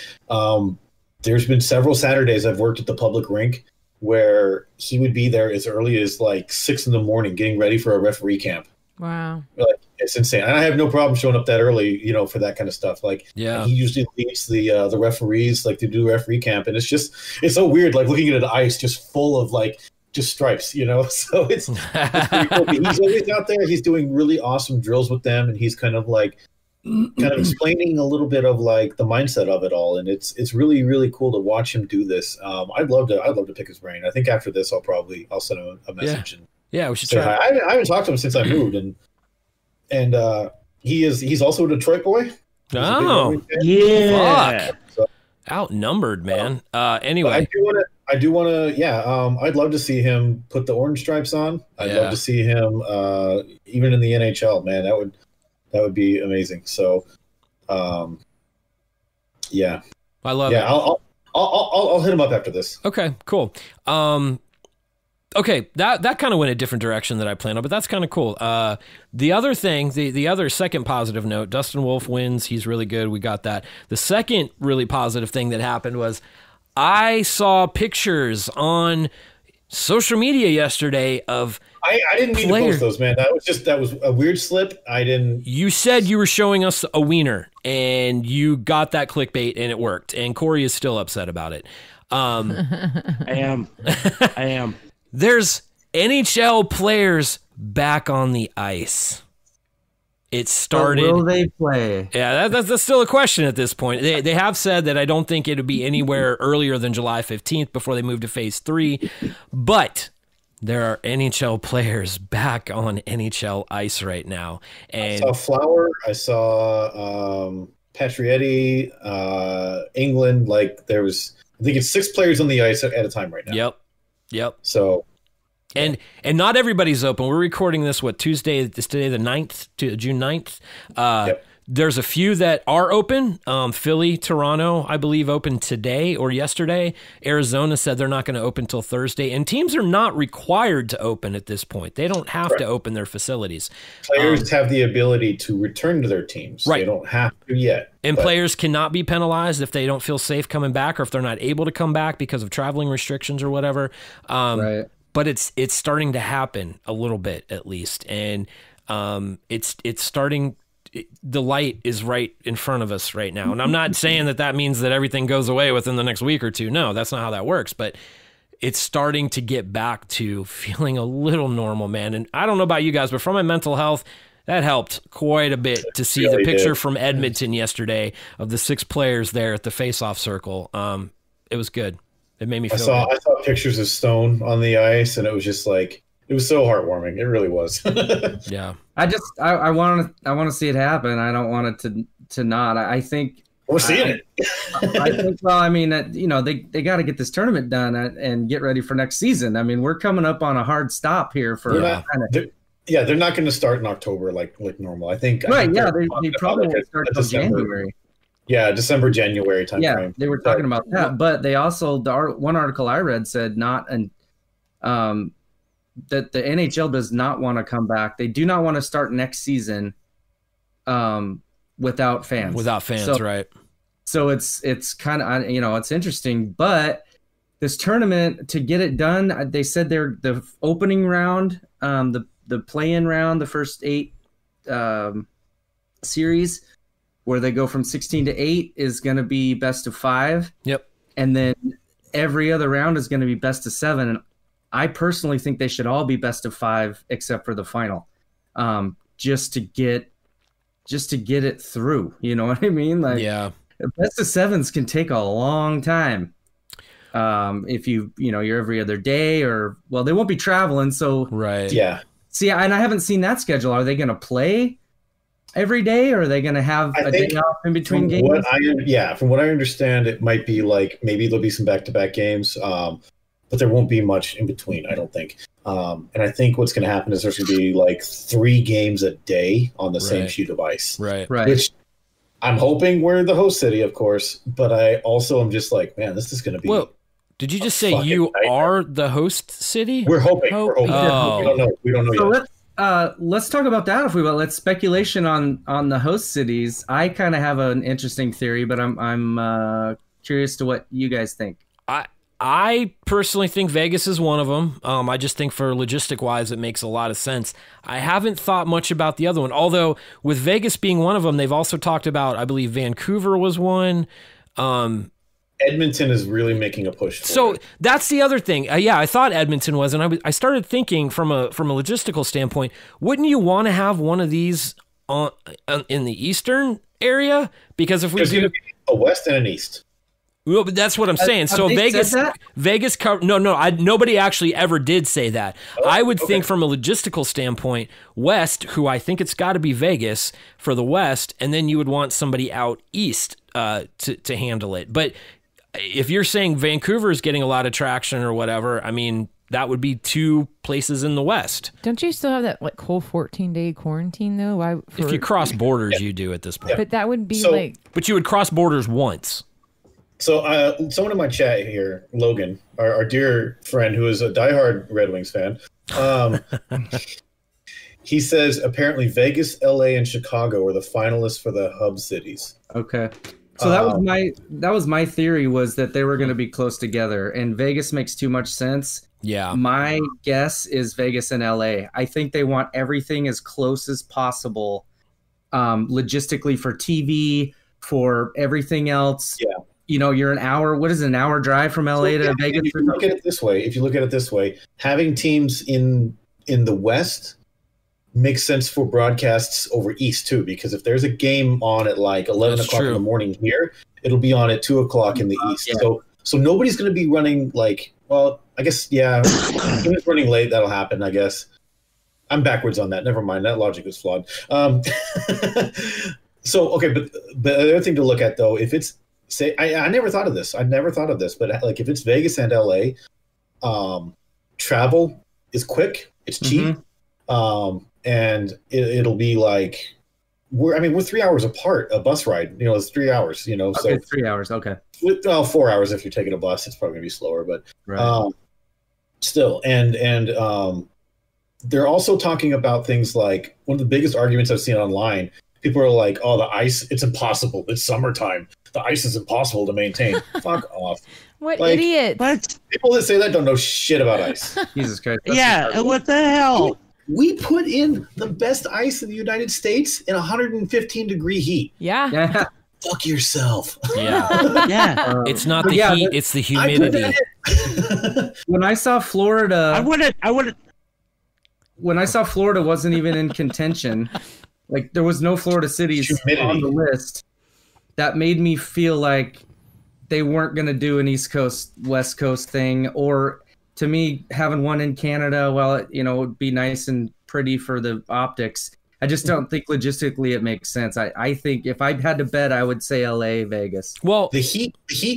there's been several Saturdays I've worked at the public rink where he would be there as early as like 6 a.m. getting ready for a referee camp. Wow. Like, it's insane. And I have no problem showing up that early, you know, for that kind of stuff. Like, yeah, he usually leads the referees like to do referee camp. And it's so weird, like looking at the ice just full of like just stripes, you know? So it's pretty cool. But he's always out there. He's doing really awesome drills with them. And he's kind of explaining a little bit of like the mindset of it all. And it's really, really cool to watch him do this. I'd love to pick his brain. I think after this, I'll send him a message. Yeah, we should try. I haven't talked to him since I moved, and he's also a Detroit boy. Oh, yeah. So, outnumbered, man. Anyway, I do want to. Yeah, I'd love to see him put the orange stripes on. I'd love to see him even in the NHL. Man, that would be amazing. So, yeah, I love it. I'll hit him up after this. Okay, cool. Okay, that kind of went a different direction than I planned on, but that's kind of cool. The other thing, the other second positive note, Dustin Wolf wins. He's really good. We got that. The second really positive thing that happened was I saw pictures on social media yesterday of I didn't mean to post those, man. That was a weird slip. I didn't. You said you were showing us a wiener, and you got that clickbait, and it worked. And Corey is still upset about it. I am. There's NHL players back on the ice. It started. But will they play? Yeah, that's still a question at this point. They have said that I don't think it'll be anywhere earlier than July 15th before they move to Phase 3. But there are NHL players back on NHL ice right now. And I saw Flower. I saw Patrietti, England. Like I think it's 6 players on the ice at a time right now. Yep. So, and not everybody's open. We're recording this Tuesday. It's today the 9th, June 9th. Yep. There's a few that are open. Philly, Toronto, I believe, opened today or yesterday. Arizona said they're not going to open until Thursday. And teams are not required to open at this point. They don't have to open their facilities. Players have the ability to return to their teams. Right. They don't have to yet. And players cannot be penalized if they don't feel safe coming back or if they're not able to come back because of traveling restrictions or whatever. Right. But it's starting to happen a little bit at least. And it's starting – the light is right in front of us right now. And I'm not saying that means that everything goes away within the next week or two. No, that's not how that works. But it's starting to get back to feeling a little normal, man. And I don't know about you guys, but for my mental health, that helped quite a bit to see the picture from Edmonton yesterday of the 6 players there at the face-off circle. It was good. It made me feel good. I saw pictures of Stone on the ice, and it was just like, it was so heartwarming. It really was. Yeah. I want to see it happen. I don't want it to not. I think we're seeing it. I think. Well, I mean, they got to get this tournament done and get ready for next season. I mean, we're coming up on a hard stop here for. They're not going to start in October like normal. I think. Right. They probably won't start until January. Yeah, December, January time frame. Yeah, they were talking about that, but they also one article I read said that the NHL does not want to come back. They do not want to start next season without fans. Right. So it's kind of, it's interesting. But this tournament, to get it done, they said the opening round, the play-in round, the first 8 series, where they go from 16 to 8 is going to be best of 5. Yep. And then every other round is going to be best of 7. And I personally think they should all be best of 5 except for the final, just to get it through. You know what I mean? Like, yeah, best of 7s can take a long time. If you're every other day they won't be traveling. So right. Yeah. See, and I haven't seen that schedule. Are they going to play every day, or are they going to have a day off in between games? From what I understand, it might be like maybe there'll be some back-to-back games. But there won't be much in between, I don't think. And I think what's going to happen is there's going to be like 3 games a day on the same sheet of ice. Right. Which I'm hoping we're the host city, of course. But I also am just like, man, this is going to be. Well, did you just say you are the host city? We're hoping. We're hoping. Oh. We don't know yet. Let's talk about that if we will. Let's speculation on the host cities. I kind of have an interesting theory, but I'm curious to what you guys think. I personally think Vegas is one of them. I just think for logistic-wise, it makes a lot of sense. I haven't thought much about the other one, although with Vegas being one of them, they've also talked about, I believe Vancouver was one. Edmonton is really making a push. So that's the other thing. Yeah, I thought Edmonton was, and I started thinking from a logistical standpoint, wouldn't you want to have one of these in the eastern area? Because if we do a west and an east. Well, but that's what I'm saying. So Vegas, nobody actually ever did say that. I would think from a logistical standpoint, West, who I think it's got to be Vegas for the West, and then you would want somebody out east to handle it. But if you're saying Vancouver is getting a lot of traction or whatever, I mean, that would be two places in the West. Don't you still have that whole 14-day quarantine though? Why? If you cross borders, you do at this point. But that would be But you would cross borders once. So someone in my chat here, Logan, our dear friend who is a diehard Red Wings fan, he says apparently Vegas, LA, and Chicago are the finalists for the hub cities. Okay. So that was my theory, was that they were going to be close together, and Vegas makes too much sense. Yeah. My guess is Vegas and LA. I think they want everything as close as possible, logistically, for TV, for everything else. Yeah. You know, you're an hour drive from LA to Vegas? If you look at it this way, having teams in the West makes sense for broadcasts over East too, because if there's a game on at like 11 o'clock in the morning here, it'll be on at 2 o'clock in the East. Yeah. So nobody's going to be running like, well, I guess, yeah, if it's running late, that'll happen, I guess. I'm backwards on that. Never mind. That logic was flawed. So, okay, but the other thing to look at though, if it's, say, I never thought of this. But like if it's Vegas and LA, travel is quick, it's cheap, and it'll be like we're 3 hours apart. A bus ride, it's 3 hours. Okay, so 3 hours. Okay, 4 hours if you're taking a bus. It's probably gonna be slower, but still, and they're also talking about things like one of the biggest arguments I've seen online. People are like, "Oh, the ice, it's impossible. It's summertime. The ice is impossible to maintain." Fuck off. What idiot? What? People that say that don't know shit about ice. Jesus Christ. Yeah, what the hell? We put in the best ice in the United States in 115-degree heat. Yeah. Fuck yourself. Yeah. Yeah. It's not the heat, it's the humidity. When I saw Florida, I would. When I saw Florida wasn't even in contention, like there was no Florida cities on the list, that made me feel like they weren't going to do an East Coast, West Coast thing. Or to me, having one in Canada, while it would be nice and pretty for the optics, I just don't think logistically it makes sense. I think if I had to bet, I would say LA, Vegas. Well, the heat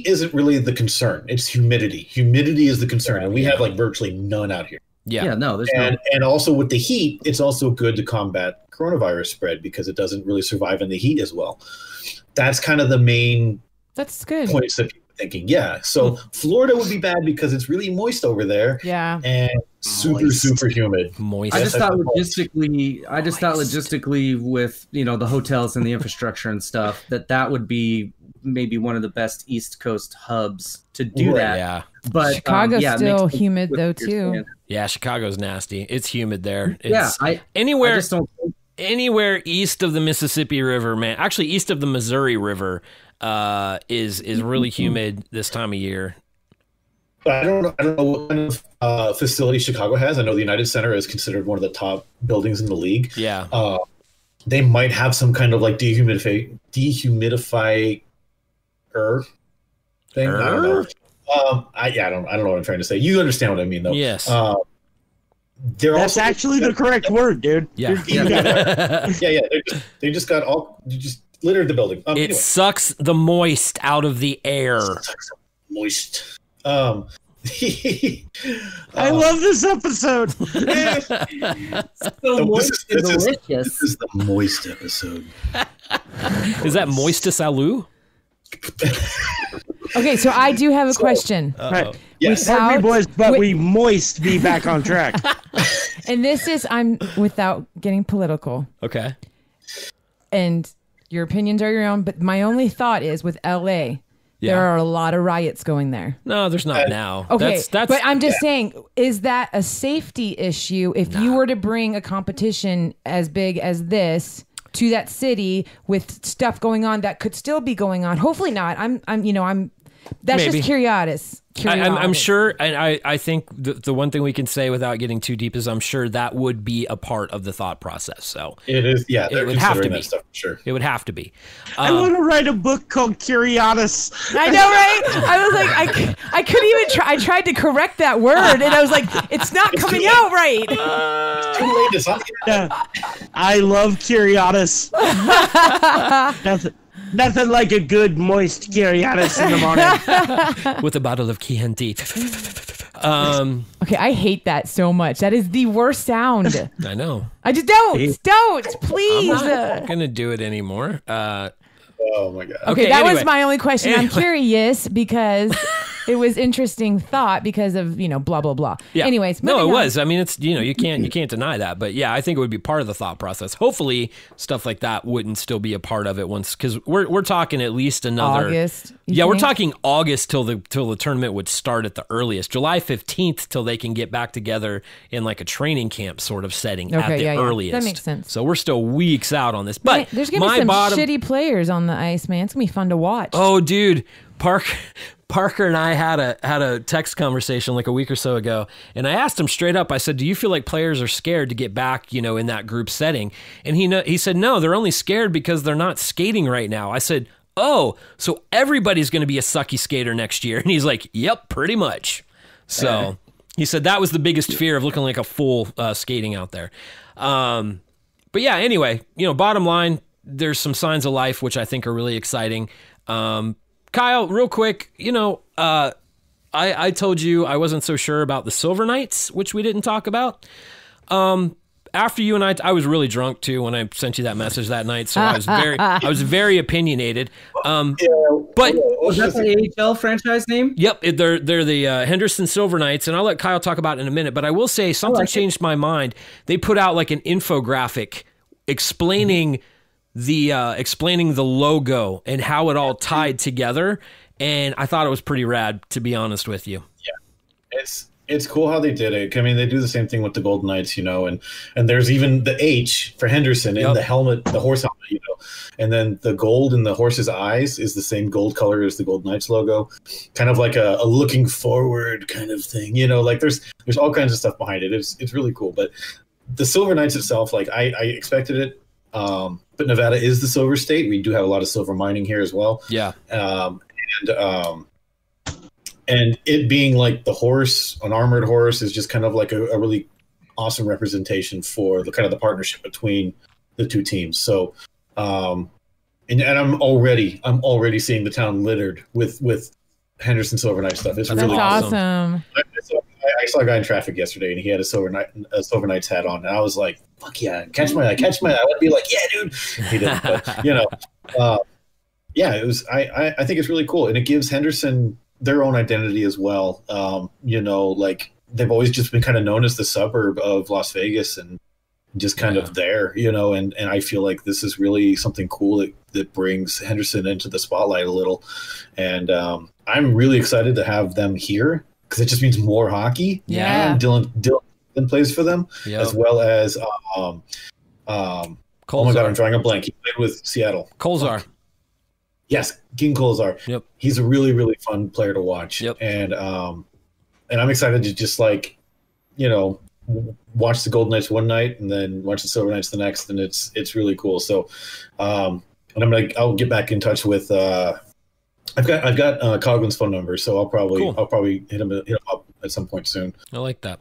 isn't really the concern. It's humidity. Humidity is the concern, and we have like virtually none out here. Yeah, no, there's and also with the heat, it's also good to combat coronavirus spread because it doesn't really survive in the heat as well. That's kind of the main That's good. points that people are thinking. Yeah, so Florida would be bad because it's really moist over there. Yeah, and super humid. Moist. I just thought logistically with the hotels and the infrastructure and stuff that would be maybe one of the best East Coast hubs to do that. Yeah. But Chicago's still humid though too. Yeah, Chicago's nasty. It's humid there. It's, I just don't think anywhere east of the Mississippi River, man. Actually, east of the Missouri River, is really humid this time of year. I don't know what kind of facility Chicago has. I know the United Center is considered one of the top buildings in the league. Yeah. They might have some kind of like dehumidifier thing. I don't know. I don't know what I'm trying to say. You understand what I mean, though. Yes. That's actually the correct word, dude. Yeah. They just got you just littered the building. It sucks the moist out of the air. Moist. I love this episode. This is the moist episode. Is that Moistus Alou? Okay, so I do have a question. Right. Yes. Pardon me, boys, but we moist be back on track. And this is, I'm without getting political. Okay. And your opinions are your own, but my only thought is with LA, Yeah. There are a lot of riots going there. No, there's not now. Okay, that's but I'm just saying, is that a safety issue if you were to bring a competition as big as this to that city with stuff going on that could still be going on? Hopefully not. That's Maybe. just curiosity. I'm sure, and I think the one thing we can say without getting too deep is I'm sure that would be a part of the thought process. So it is, yeah, it would have to be. That stuff, for sure. It would have to be. I want to write a book called Curiosity. I know, right? I was like, I couldn't even try. I tried to correct that word, and I was like, it's not coming out right. It's too late. It's not. Yeah. I love Curiosity. Nothing like a good moist Curiosity in the morning. With a bottle of Chianti. Okay, I hate that so much. That is the worst sound. I know. I just don't, please. I'm not going to do it anymore. Oh my god. Okay, that anyway. was my only question. I'm curious because it was interesting thought because of, blah, blah, blah. Yeah. Anyways. No, it on. was. I mean, it's, you can't deny that. But yeah, I think it would be part of the thought process. Hopefully stuff like that wouldn't still be a part of it once, because we're talking at least another August. Yeah, we're talking August till the tournament would start at the earliest. July 15th till they can get back together in like a training camp sort of setting at the earliest. That makes sense. So we're still weeks out on this. But there's gonna be some shitty players on the ice, man. It's gonna be fun to watch. Oh, dude, Parker and I had a text conversation like a week or so ago, and I asked him straight up. I said, "Do you feel like players are scared to get back, in that group setting?" And he said, "No, they're only scared because they're not skating right now." I said, "Oh, so everybody's going to be a sucky skater next year?" And he's like, "Yep, pretty much." So he said that was the biggest fear of looking like a fool skating out there. But yeah, anyway, bottom line, there's some signs of life, which I think are really exciting. Kyle, real quick, I told you I wasn't so sure about the Silver Knights, which we didn't talk about. After you and I was really drunk too when I sent you that message that night, so I was very opinionated. But was that the AHL franchise name? Yep, they're the Henderson Silver Knights, and I'll let Kyle talk about it in a minute. But I will say something changed my mind. They put out like an infographic explaining the logo and how it all tied together, and I thought it was pretty rad, to be honest with you. Yeah, it's cool how they did it. I mean, they do the same thing with the Golden Knights, and there's even the H for Henderson in the helmet, the horse helmet, and then the gold in the horse's eyes is the same gold color as the Golden Knights logo, kind of like a looking forward kind of thing, like there's all kinds of stuff behind it. It's really cool. But the Silver Knights itself, like I expected it. But Nevada is the silver state. We do have a lot of silver mining here as well. Yeah. And it being like the horse, an armored horse, is just kind of like a really awesome representation for the kind of the partnership between the two teams. So, and I'm already seeing the town littered with Henderson Silver Knight stuff. It's really awesome. I saw a guy in traffic yesterday, and he had a Silver Knights hat on, and I was like, "Fuck yeah, catch my eye!" I would be like, "Yeah, dude." He didn't, but yeah, it was. I think it's really cool, and it gives Henderson their own identity as well. Like they've always just been kind of known as the suburb of Las Vegas, and just kind of there, and I feel like this is really something cool that brings Henderson into the spotlight a little, and I'm really excited to have them here. Because it just means more hockey. Yeah. And Dylan plays for them, as well as oh my god, I'm drawing a blank. He played with Seattle. Kolzar. Yes, King Kolzar. Yep. He's a really, really fun player to watch. Yep. And I'm excited to just watch the Golden Knights one night and then watch the Silver Knights the next, and it's really cool. So and I'll get back in touch with I've got Coglin's phone number, so I'll probably hit him up at some point soon. I like that.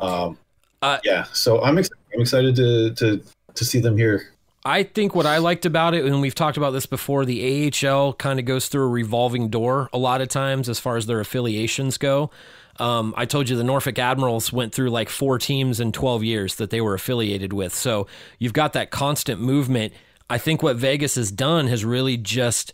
Yeah, so I'm excited to see them here. I think what I liked about it, and we've talked about this before, the AHL kind of goes through a revolving door a lot of times as far as their affiliations go. I told you the Norfolk Admirals went through like 4 teams in 12 years that they were affiliated with. So you've got that constant movement. I think what Vegas has done has really just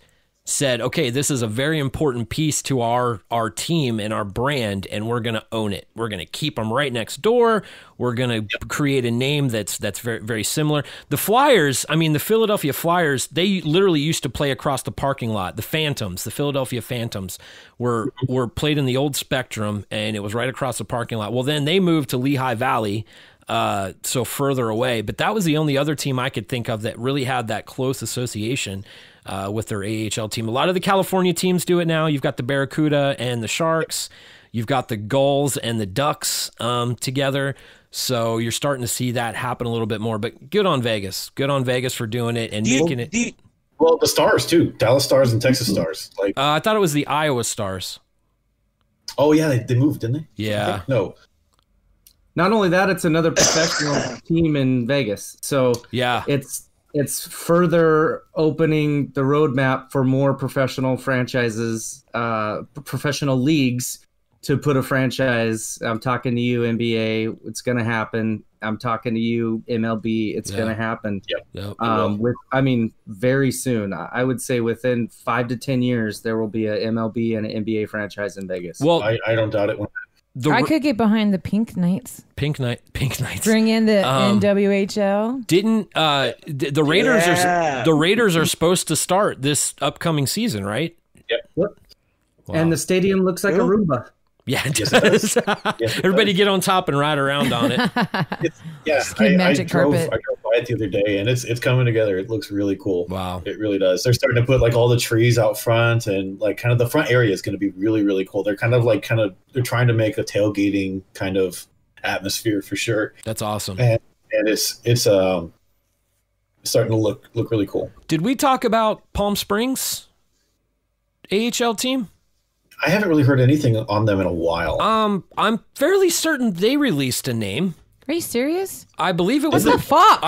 said, okay, this is a very important piece to our team and our brand, and we're going to own it. We're going to keep them right next door. We're going to create a name that's very, very similar. The Flyers, the Philadelphia Flyers, they literally used to play across the parking lot. The Philadelphia Phantoms were played in the old Spectrum, and it was right across the parking lot. Well, then they moved to Lehigh Valley, so further away. But that was the only other team I could think of that really had that close association with their AHL team. A lot of the California teams do it now. You've got the Barracuda and the Sharks. You've got the Gulls and the Ducks together. So you're starting to see that happen a little bit more. But good on Vegas. Good on Vegas for doing it and making it. Well, the Stars, too. Dallas Stars and Texas Stars. I thought it was the Iowa Stars. Oh, yeah. They moved, didn't they? Yeah. No. Not only that, it's another professional team in Vegas. So yeah, it's further opening the roadmap for more professional franchises, professional leagues to put a franchise. I'm talking to you, NBA. It's going to happen. I'm talking to you, MLB. It's going to happen. Yep. Very soon. I would say within 5 to 10 years, there will be a MLB and an NBA franchise in Vegas. Well, I don't doubt it. I could get behind the Pink Knights. Pink Knights. Bring in the NWHL. Didn't the Raiders the Raiders are supposed to start this upcoming season, right? Yep. Wow. And the stadium looks like a Roomba. Yeah, it does. Everybody get on top and ride around on it. I drove by it the other day, and it's coming together. It looks really cool. Wow. It really does. They're starting to put all the trees out front, and kind of the front area is going to be really, really cool. They're they're trying to make a tailgating kind of atmosphere for sure. That's awesome. And it's starting to look really cool. Did we talk about Palm Springs AHL team? I haven't really heard anything on them in a while. I'm fairly certain they released a name. Are you serious? I believe it was. What the fuck?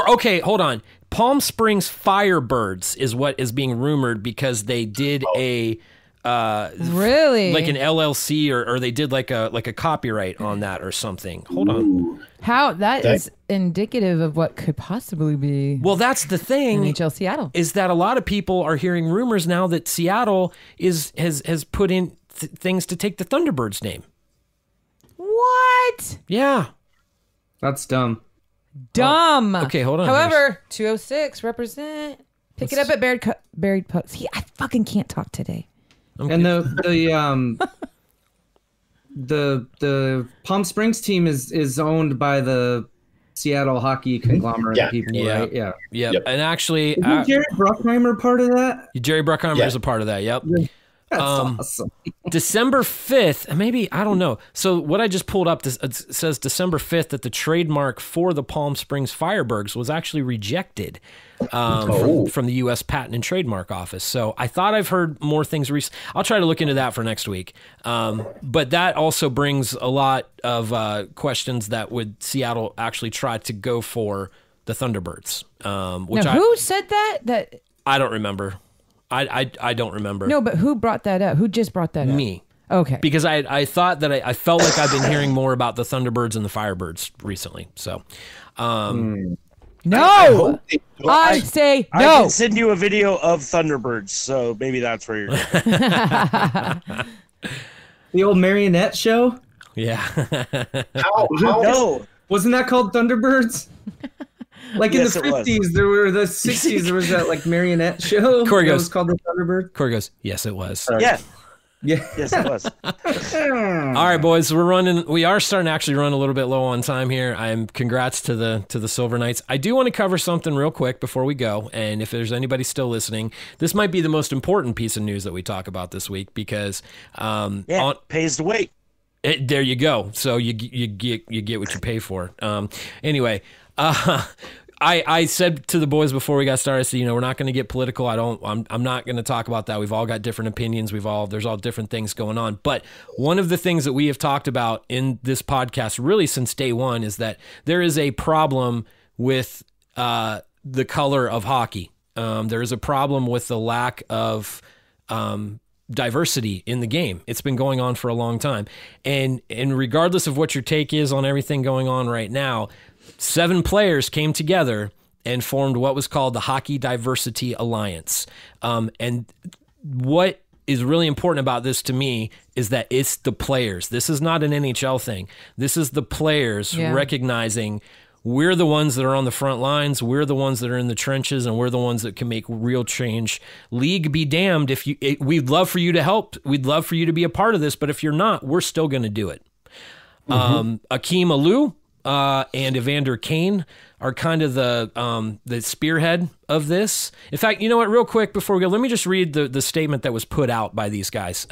Okay, hold on. Palm Springs Firebirds is what is being rumored because they did a really like an LLC or they did like a copyright on that or something. Hold on. How that is indicative of what could possibly be. Well, that's the thing. NHL Seattle is that a lot of people are hearing rumors now that Seattle has put in things to take the Thunderbirds name. What? Yeah, that's dumb. Dumb. Okay, hold on. However, 206 represent. Pick it up at Buried Puck. See, I fucking can't talk today. Okay. And the Palm Springs team is owned by the Seattle hockey conglomerate people, right? Yeah. Yep. And actually, isn't Jerry Bruckheimer part of that? Jerry Bruckheimer is a part of that. Yep. That's awesome. December 5th, maybe, I don't know. So what I just pulled up, it says December 5th that the trademark for the Palm Springs Firebirds was actually rejected from the U.S. Patent and Trademark Office. So I thought I've heard more things. I'll try to look into that for next week. But that also brings a lot of questions that would Seattle actually try to go for the Thunderbirds. Who said that? I don't remember. I don't remember. No, but who brought that up? Who just brought that up? Me. Okay. Because I thought that I felt like I've been hearing more about the Thunderbirds and the Firebirds recently. So, no, I say no. I can send you a video of Thunderbirds, so maybe that's where you're going. The old marionette show? Yeah. How? No. Wasn't that called Thunderbirds? Like in the 50s, there were the 60s, there was that marionette show. Corey goes, was called the Thunderbird. Corey goes, yes, it was. Yeah. Yes, it was. All right, boys, we are starting to actually run a little bit low on time here. Congrats to the Silver Knights. I do want to cover something real quick before we go. And if there's anybody still listening, this might be the most important piece of news that we talk about this week because pays to wait. There you go. So you get what you pay for. Anyway, I said to the boys before we got started, I said, we're not going to get political. I'm not going to talk about that. We've all got different opinions. There's all different things going on. But one of the things that we have talked about in this podcast really since day one is that there is a problem with the color of hockey. There is a problem with the lack of diversity in the game. It's been going on for a long time. And regardless of what your take is on everything going on right now, 7 players came together and formed what was called the Hockey Diversity Alliance. And what is really important about this to me is that it's the players. This is not an NHL thing. This is the players recognizing we're the ones that are on the front lines. We're the ones that are in the trenches, and we're the ones that can make real change. League be damned if you. We'd love for you to help. We'd love for you to be a part of this, but if you're not, we're still going to do it. Akeem Alou and Evander Kane are kind of the spearhead of this. In fact, you know what? Real quick before we go, let me just read the statement that was put out by these guys.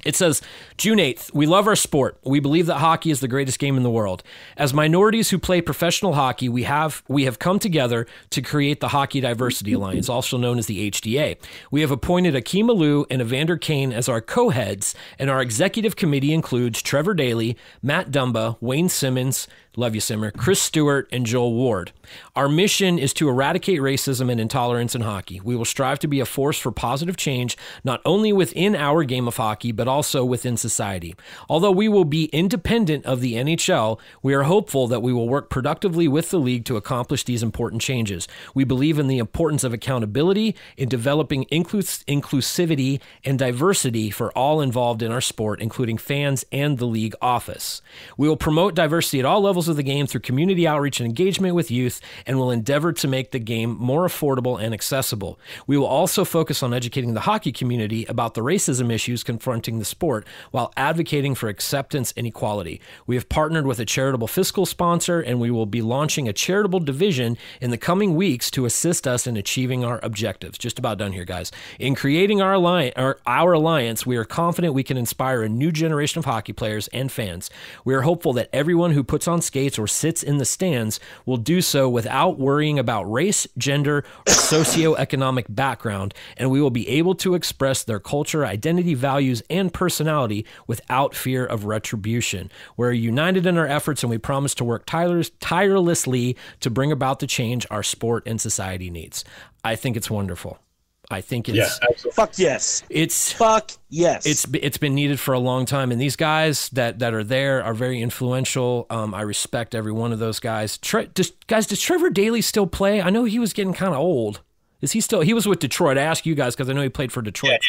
It says, June 8th, we love our sport. We believe that hockey is the greatest game in the world. As minorities who play professional hockey, we have come together to create the Hockey Diversity Alliance, also known as the HDA. We have appointed Akeem Alou and Evander Kane as our co-heads, and our executive committee includes Trevor Daley, Matt Dumba, Wayne Simmons, love you, Simmer, Chris Stewart, and Joel Ward. Our mission is to eradicate racism and intolerance in hockey. We will strive to be a force for positive change, not only within our game of hockey, but also within society. Although we will be independent of the NHL, we are hopeful that we will work productively with the league to accomplish these important changes. We believe in the importance of accountability in developing inclusivity and diversity for all involved in our sport, including fans and the league office. We will promote diversity at all levels of the game through community outreach and engagement with youth, and will endeavor to make the game more affordable and accessible. We will also focus on educating the hockey community about the racism issues confronting the sport while advocating for acceptance and equality. We have partnered with a charitable fiscal sponsor, and we will be launching a charitable division in the coming weeks to assist us in achieving our objectives. Just about done here, guys. In creating our alliance, we are confident we can inspire a new generation of hockey players and fans. We are hopeful that everyone who puts on skates or sits in the stands will do so without worrying about race, gender, or socioeconomic background, and we will be able to express their culture, identity, values, and personality without fear of retribution. We're united in our efforts, and we promise to work tirelessly to bring about the change our sport and society needs. I think it's wonderful. I think it's fuck yes. It's been needed for a long time, and these guys that are there are very influential. I respect every one of those guys. Does Trevor Daley still play? I know he was getting kind of old. Is he still? He was with Detroit. I ask you guys because I know he played for Detroit.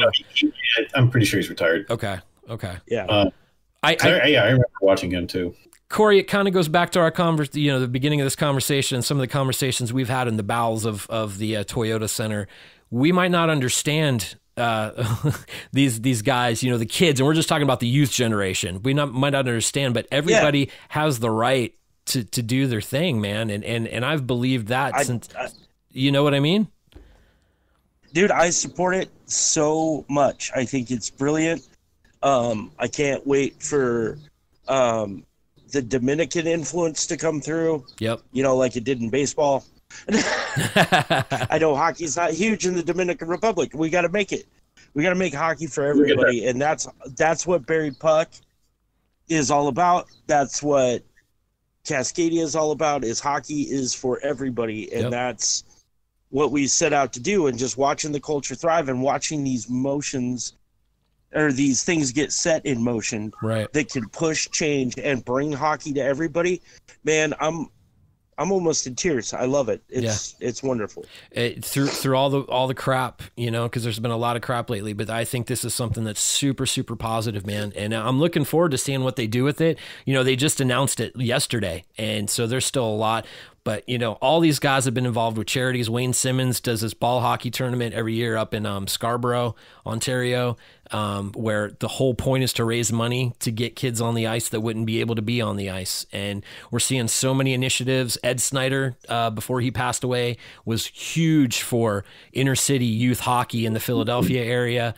I'm pretty sure he's retired. Okay. Yeah. I remember watching him too. Corey, it kind of goes back to our the beginning of this conversation and some of the conversations we've had in the bowels of the Toyota Center. We might not understand these guys, the kids, and we're just talking about the youth generation. We might not understand, but everybody has the right to do their thing, man. And I've believed that since, you know what I mean? Dude, I support it so much. I think it's brilliant. I can't wait for the Dominican influence to come through. Yep. Like it did in baseball. I know hockey's not huge in the Dominican Republic. We got to make it. We got to make hockey for everybody, and that's what Buried Puck is all about. That's what Cascadia is all about. Is hockey is for everybody, and that's what we set out to do. And just watching the culture thrive and watching these motions or these things get set in motion, right, that can push change and bring hockey to everybody. Man, I'm almost in tears. I love it. It's wonderful. Through all the crap, because there's been a lot of crap lately, but I think this is something that's super, super positive, man. And I'm looking forward to seeing what they do with it. They just announced it yesterday, and so there's still a lot. But, all these guys have been involved with charities. Wayne Simmons does this ball hockey tournament every year up in Scarborough, Ontario, where the whole point is to raise money to get kids on the ice that wouldn't be able to be on the ice. And we're seeing so many initiatives. Ed Snyder, before he passed away, was huge for inner city youth hockey in the Philadelphia area.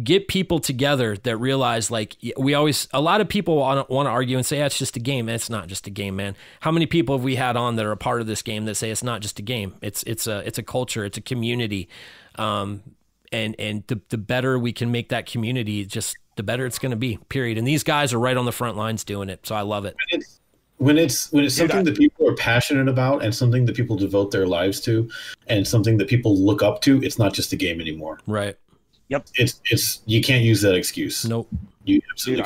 Get people together that realize, like, a lot of people want to argue and say, it's just a game. It's not just a game, man. How many people have we had on that are a part of this game that say it's not just a game? It's a culture. It's a community. And the better we can make that community, just the better it's going to be, period. And these guys are right on the front lines doing it. So I love it. When it's something that people are passionate about and something that people devote their lives to and something that people look up to, it's not just a game anymore. Right. Yep. It's you can't use that excuse. Nope. You absolutely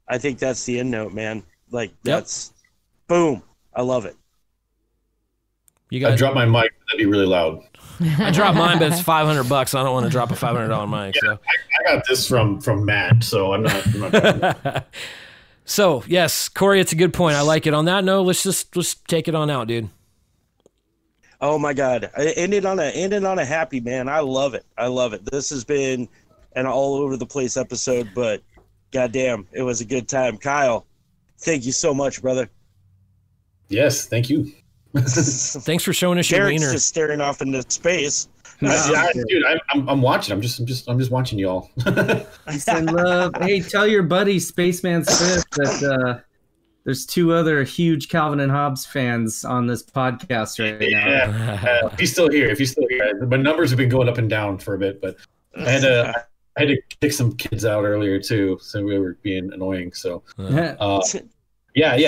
I think that's the end note, man. Like that's boom. I love it. You guys, I dropped my mic. That'd be really loud. I dropped mine, but it's $500. I don't want to drop a $500 mic. Yeah, So I got this from Matt, so I'm not dropping. So yes, Corey, it's a good point. I like it. On that note, let's take it on out, dude. Oh my God! Ended on a happy, man. I love it. I love it. This has been an all over the place episode, but goddamn, it was a good time. Kyle, thank you so much, brother. Yes, thank you. Thanks for showing us your Derek's wiener. just staring off into space. Dude, I'm watching. I'm just watching y'all. I love. Hey, tell your buddy Spaceman Smith that there's 2 other huge Calvin and Hobbes fans on this podcast right now. Yeah, if he's still here. My numbers have been going up and down for a bit, but I had to kick some kids out earlier too, so we were being annoying. So, yeah.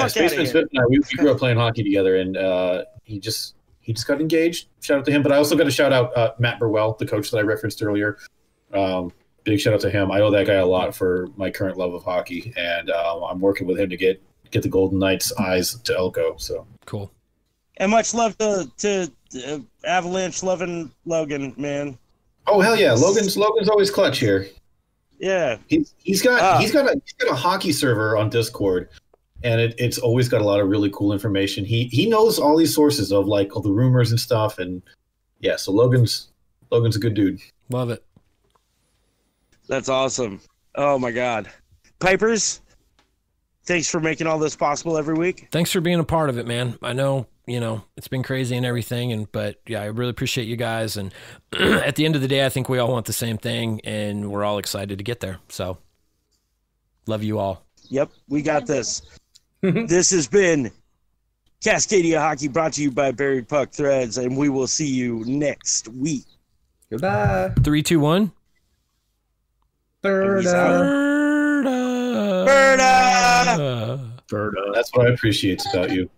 Spaceman Smith and I, we grew up playing hockey together, and he just got engaged. Shout out to him. But I also got to shout out Matt Burwell, the coach that I referenced earlier. Big shout out to him. I owe that guy a lot for my current love of hockey, and I'm working with him to get the Golden Knights eyes to Elko. So cool. And much love to Avalanche loving Logan, man. Oh hell yeah, Logan's always clutch here. Yeah, he's got a hockey server on Discord, and it's always got a lot of really cool information. He knows all these sources of like all the rumors and stuff, and yeah. So Logan's a good dude. Love it. That's awesome. Oh my God, Pipers. Thanks for making all this possible every week. Thanks for being a part of it, man. I know, it's been crazy and everything, but yeah, I really appreciate you guys. And at the end of the day, I think we all want the same thing, and we're all excited to get there. So, love you all. Yep, we got this. This has been Cascadia Hockey, brought to you by Buried Puck Threads, and we will see you next week. Goodbye. 3, 2, 1. Ferda. Ferda. That's what I appreciate about you.